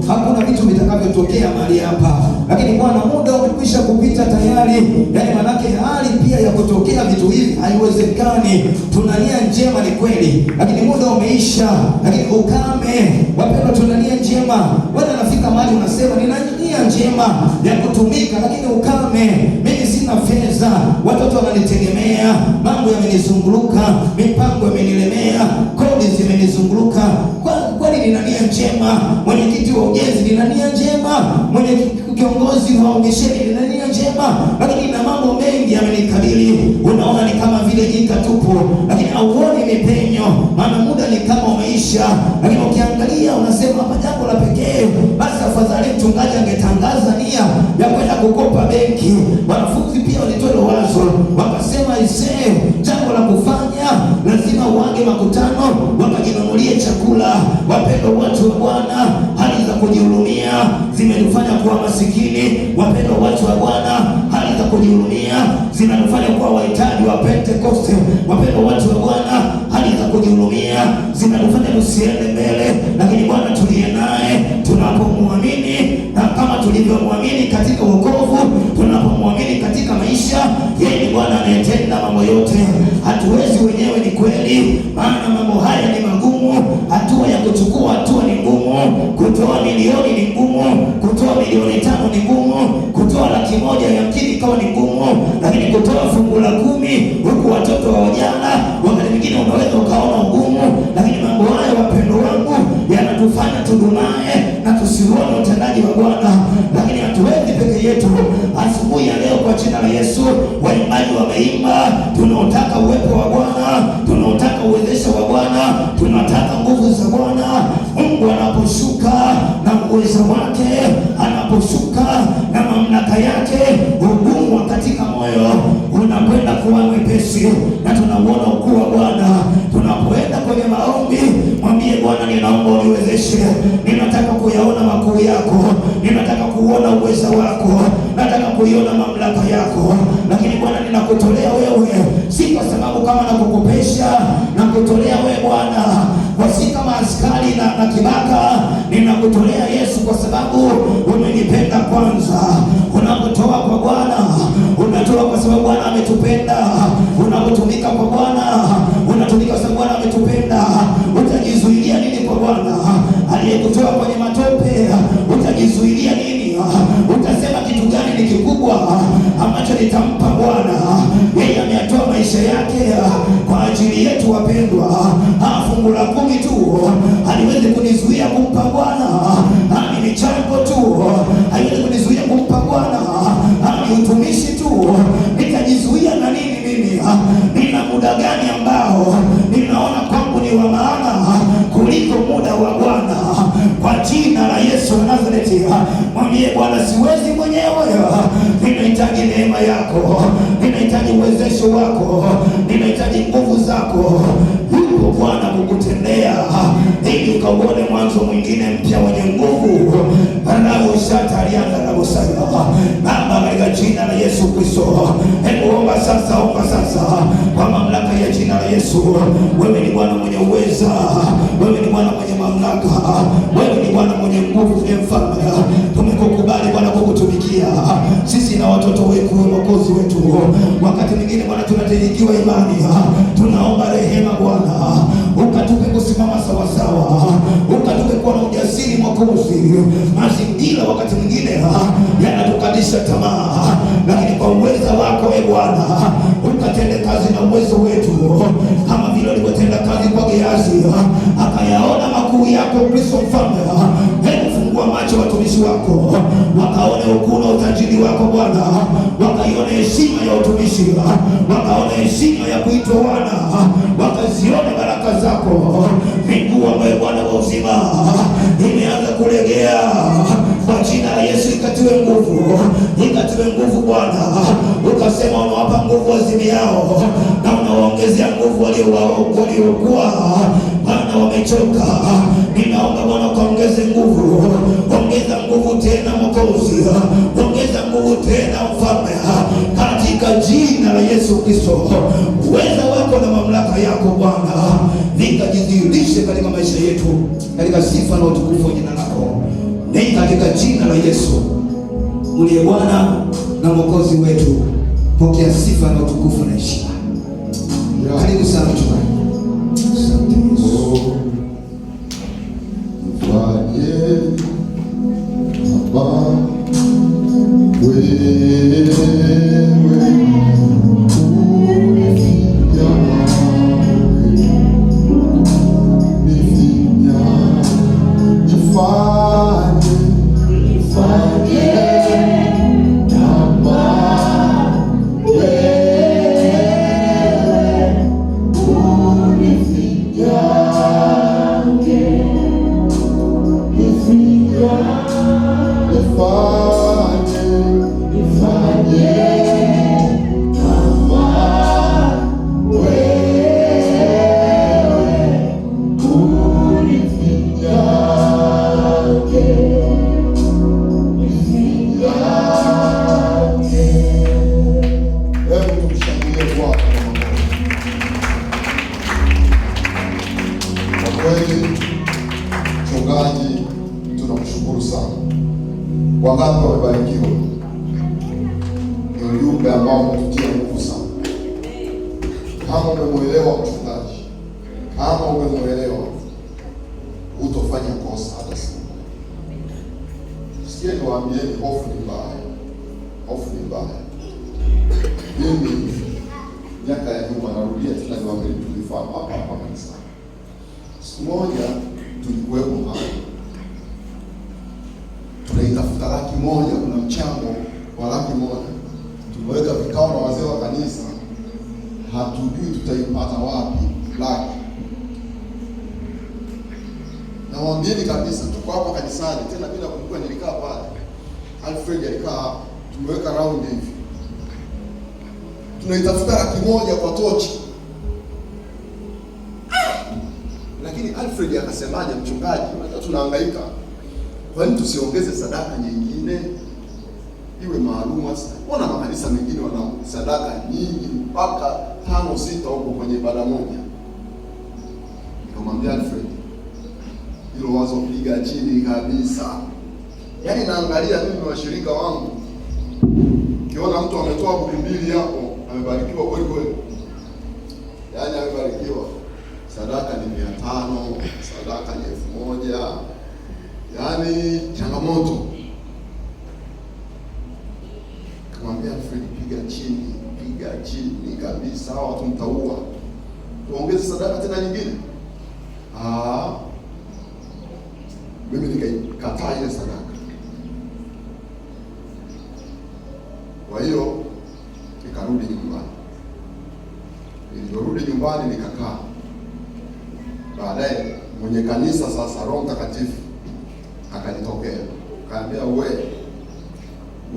hakuna vitu vitakavyotokea mahali hapa. Lakini Bwana, muda umekwisha kupita tayari. Yaani manake hali pia ya kutokea vitu hivi haiwezekani. Tuna nia njema ni kweli, lakini muda umeisha. Lakini ukame, wapendwa, tuna nia njema. Wewe unafika mahali unasema nina nia njema ya kutumika, lakini ukame, mimi sina fedha, watoto wananitegemea, mambo yamenizunguruka, mipango imenilemea, kodi zimenizunguruka. Kwani nina nia njema, mwenyekiti wa ujenzi nina nia njema, kiongozi wa umisheni nina nia njema, lakini na mambo mengi yamenikabili. Unaona ni kama vile nyika tupu, lakini hauoni mipenyo, maana muda ni kama umeisha. Lakini ukiangalia unasema hapa jambo la pekee, basi afadhali mchungaji angetangaza nia ya kwenda kukopa benki. Wanafunzi pia walitoa wazo, wakasema jambo la kufanya lazima uage makutano, wakajinunulie chakula. Wapendwa watu wa Bwana, hali za kujihurumia zimetufanya kuwa masikini. Wapendwa watu wa Bwana, hali za kujihurumia zinatufanya kuwa wahitaji wa Pentekoste. Wapendwa watu wa Bwana, hali za kujihurumia zinatufanya tusiende mbele, lakini Bwana tuliye naye tunapomwamini, na kama tulivyomwamini katika wokovu, tunapomwamini katika maisha, yeye ni Bwana anayetenda mambo yote. Hatuwezi wenyewe, ni kweli, maana mambo haya ni magumu. Hatua ya kuchukua hatua ni ngumu. Kutoa milioni ni ngumu, kutoa milioni 5 ni ngumu, kutoa 100,000 yamkini ikawa ni ngumu, lakini kutoa fungu la 10 huku watoto wa wajana, wakati mwingine unaweza ukaona ugumu. Lakini mambo haya, wapendo wangu, yanatufanya tudumae na tusione utendaji wa Bwana. Lakini hatuwezi peke yetu. Asubuhi ya leo, kwa jina la Yesu, waimbaji wameimba, tunaotaka uwepo wa Bwana, tunaotaka uwezesho wa Bwana, tunataka nguvu za Bwana. Mungu anaposhuka na uwezo wake, anaposhuka na mamlaka yake, ugumu katika moyo unakwenda kuwa mwepesi, na tunauona ukuu wa Bwana. Tunapoenda kwenye maombi, mwambie Bwana, ninaomba uniwezeshe, ninataka kuyaona makuu yako, ninataka kuona uwezo wako, nataka kuiona mamlaka yako. Lakini Bwana, ninakutolea wewe, si kwa sababu kama nakukopesha, nakutolea wewe Bwana, kwa si kama askari na kibaka. Ninakutolea Yesu kwa sababu umenipenda kwanza. Unapotoa kwa Bwana, unatoa kwa sababu Bwana ametupenda. Unapotumika kwa Bwana, unatumika kwa sababu Bwana ametupenda. Utajizuilia nini kwa Bwana? Aliyekutoa kwenye matope, utajizuilia nini? Utasema kitu gani ni kikubwa ambacho nitampa Bwana? Yeye ameyatoa maisha yake kwa ajili yetu, wapendwa. Fungu la 10 tu haliwezi kunizuia kumpa Bwana. Ni michango tu haiwezi kunizuia kumpa Bwana. Ni utumishi tu. Nitajizuia na nini mimi? Nina muda gani ambao ninaona kwangu ni wa maana kuliko muda wa Bwana? Kwa jina la Yesu wa Nazareti, mwambie Bwana, siwezi mwenyewe, ninahitaji neema yako, ninahitaji uwezesho wako, ninahitaji nguvu zako. Yuko Bwana kukutendea ili ukauone mwanzo mwingine mpya wenye nguvu. Baba, katika jina la Yesu Kristo, hebu omba sasa kwa mamlaka ya jina la Yesu. Wewe ni Bwana mwenye uweza, wewe ni Bwana mwenye mamlaka, wewe ni Bwana mwenye nguvu, ndiye mfalme. Tumekukubali Bwana kukutumikia sisi na watoto wetu, Mwokozi wetu. Wakati mwingine Bwana tunatilikiwa imani, tunaomba rehema Bwana, ukatupe kusimama sawasawa, ukatupe kuwa na ujasiri Mwokozi. Mazingira wakati mwingine yanatukadisha tamaa, lakini kwa uweza wako Bwana, ukatende kazi na uwezo wetu, kama vile ulivyotenda kazi kwa Gehazi, akayaona makuu yako Kristo mfalme. Hebu fungua macho watumishi wako, wakaone ukuu na utajiri wako Bwana, wakaione heshima ya utumishi, wakaone heshima ya kuitwa wana, wakazione baraka zako. Miguu ambayo Bwana wa uzima imeanza kulegea, kwa jina la Yesu ikatiwe nguvu Bwana. Ukasema unawapa nguvu wazimiao na unawaongezea nguvu waliokuwa Bwana wamechoka. Ninaomba Bwana ukaongeze nguvu, ongeza nguvu tena Mwokozi, ongeza nguvu tena mfalme, katika jina la Yesu Kristo. Uweza wako na mamlaka yako Bwana vikajidhihirishe katika maisha yetu, katika sifa na utukufu wa jina lako, ni katika jina la Yesu uliye Bwana na Mwokozi wetu. Pokea sifa na utukufu na heshima. Karibu sana mchungaji. Asante Yesu. Mfanye Baba wewe If wangapi wamebarikiwa? Ni ujumbe ambao umetutia nguvu sana. Kama umemwelewa mchungaji, kama umemwelewa, hutofanya kosa hata siku. Sikia niwaambieni, hofu ni mbaya. Hofu ni mbaya. Mimi miaka ya nyuma, narudia tena niwaambie, tulifahamu hapa kanisa. Siku moja tulikuwepo hapa, tunaitafuta $100,000, kuna mchango wa $100,000. Tumeweka vikao na wazee wa kanisa, hatujui tutaipata wapi laki. Nawaambieni kabisa, tuko hapa kanisani tena, bila kumbuka nilikaa pale, Alfred alikaa, tumeweka round hivi, tunaitafuta $100,000 kwa tochi. Lakini Alfred akasemaje, mchungaji, tunahangaika, kwa nini tusiongeze sadaka nyingine iwe maalum? Sasa mbona makanisa mengine wana sadaka nyingi mpaka 5-6 huko kwenye ibada moja? Nikamwambia Alfred, hilo wazo piga chini kabisa. Yaani naangalia mimi washirika wangu, kiona mtu ametoa $2,000 hapo, amebarikiwa kweli kweli. Yaani amebarikiwa. Sadaka ni 500, sadaka ni 1,000. Yaani changamoto. Kamwambia Alfred, piga chini kabisa, watu mtaua. Tuongeze sadaka tena nyingine. Mimi nikaikataa ile sadaka. Kwa hiyo nikarudi nyumbani. Niliporudi nyumbani nikakaa. Baadaye mwenye kanisa sasa, Roho Mtakatifu akanitokea. Akaambia, wewe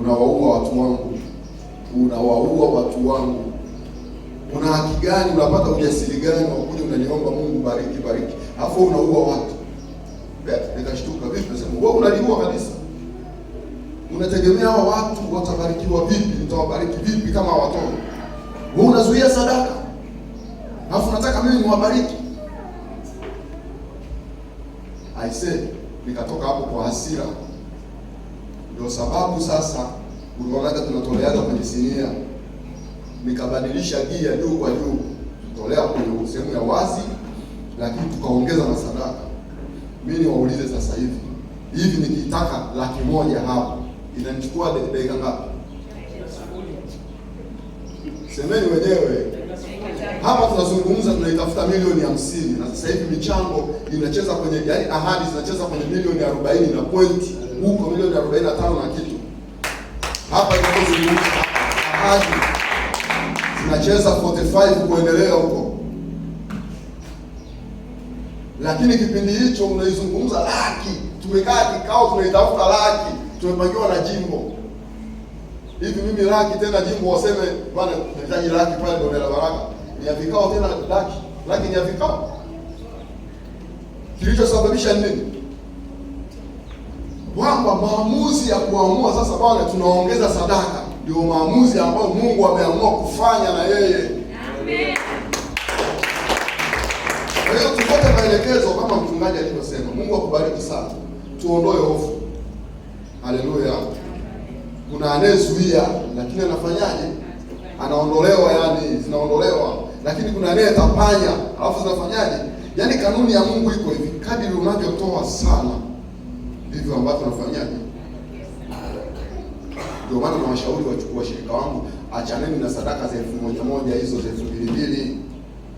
unawaua watu wangu. Una haki gani? Unapata ujasiri gani wa kuja unaniomba Mungu bariki? Alafu unaua watu. Nikashtuka, vipi? Nasema wewe unaliua kanisa. Unategemea hao watu watabarikiwa vipi? Nitawabariki vipi kama watoto? Wewe unazuia sadaka, alafu nataka mimi niwabariki. I said, nikatoka hapo kwa hasira. Ndio sababu sasa unaona tunatoleaga kwenye sinia. Nikabadilisha gia juu kwa juu, tutolea kwenye sehemu ya wazi, lakini tukaongeza na sadaka. Mimi niwaulize sasa hivi nikitaka $100,000 hapo inanichukua dakika ngapi? Semeni wenyewe. Hapa tunazungumza, tunaitafuta $50,000,000 na sasa hivi michango inacheza kwenye, yaani ahadi zinacheza kwenye $40 na pointi, huko $45 na kitu. Hapa tunazungumza ahadi zinacheza 45 kuendelea huko. Lakini kipindi hicho unaizungumza laki, tumekaa kikao tunaitafuta laki, tumepangiwa na jimbo. Hivi mimi laki tena jimbo waseme bwana tunahitaji laki pale ndio la baraka. Ni ya vikao tena laki ni ya vikao. Kilichosababisha nini? Kwamba maamuzi ya kuamua sasa bwana tunaongeza sadaka ndio maamuzi ambayo Mungu ameamua kufanya na yeye. Amen. Kwa hiyo tupate maelekezo kama mchungaji alivyosema. Mungu akubariki sana. Tuondoe hofu. Haleluya. Kuna anayezuia lakini anafanyaje? Anaondolewa, yani zinaondolewa. Lakini kuna anayetapanya alafu zinafanyaje? Yaani kanuni ya Mungu iko hivi, kadri unavyotoa sana ndivyo ambavyo unafanyaje? Ndio maana na washauri wachukua washirika wangu, achaneni na sadaka za 1,000 hizo za 2,000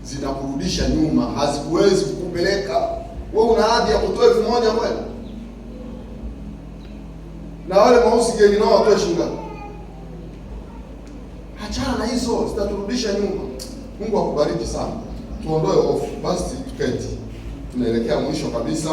zinakurudisha nyuma, hazikuwezi kukupeleka. Wewe una hadhi ya kutoa 1,000 kweli? Na wale mausi geni nao watoe shilingi ngapi? Achana na hizo, zitaturudisha nyuma. Mungu akubariki sana. Tuondoe hofu. Basi tuketi. Tunaelekea mwisho kabisa.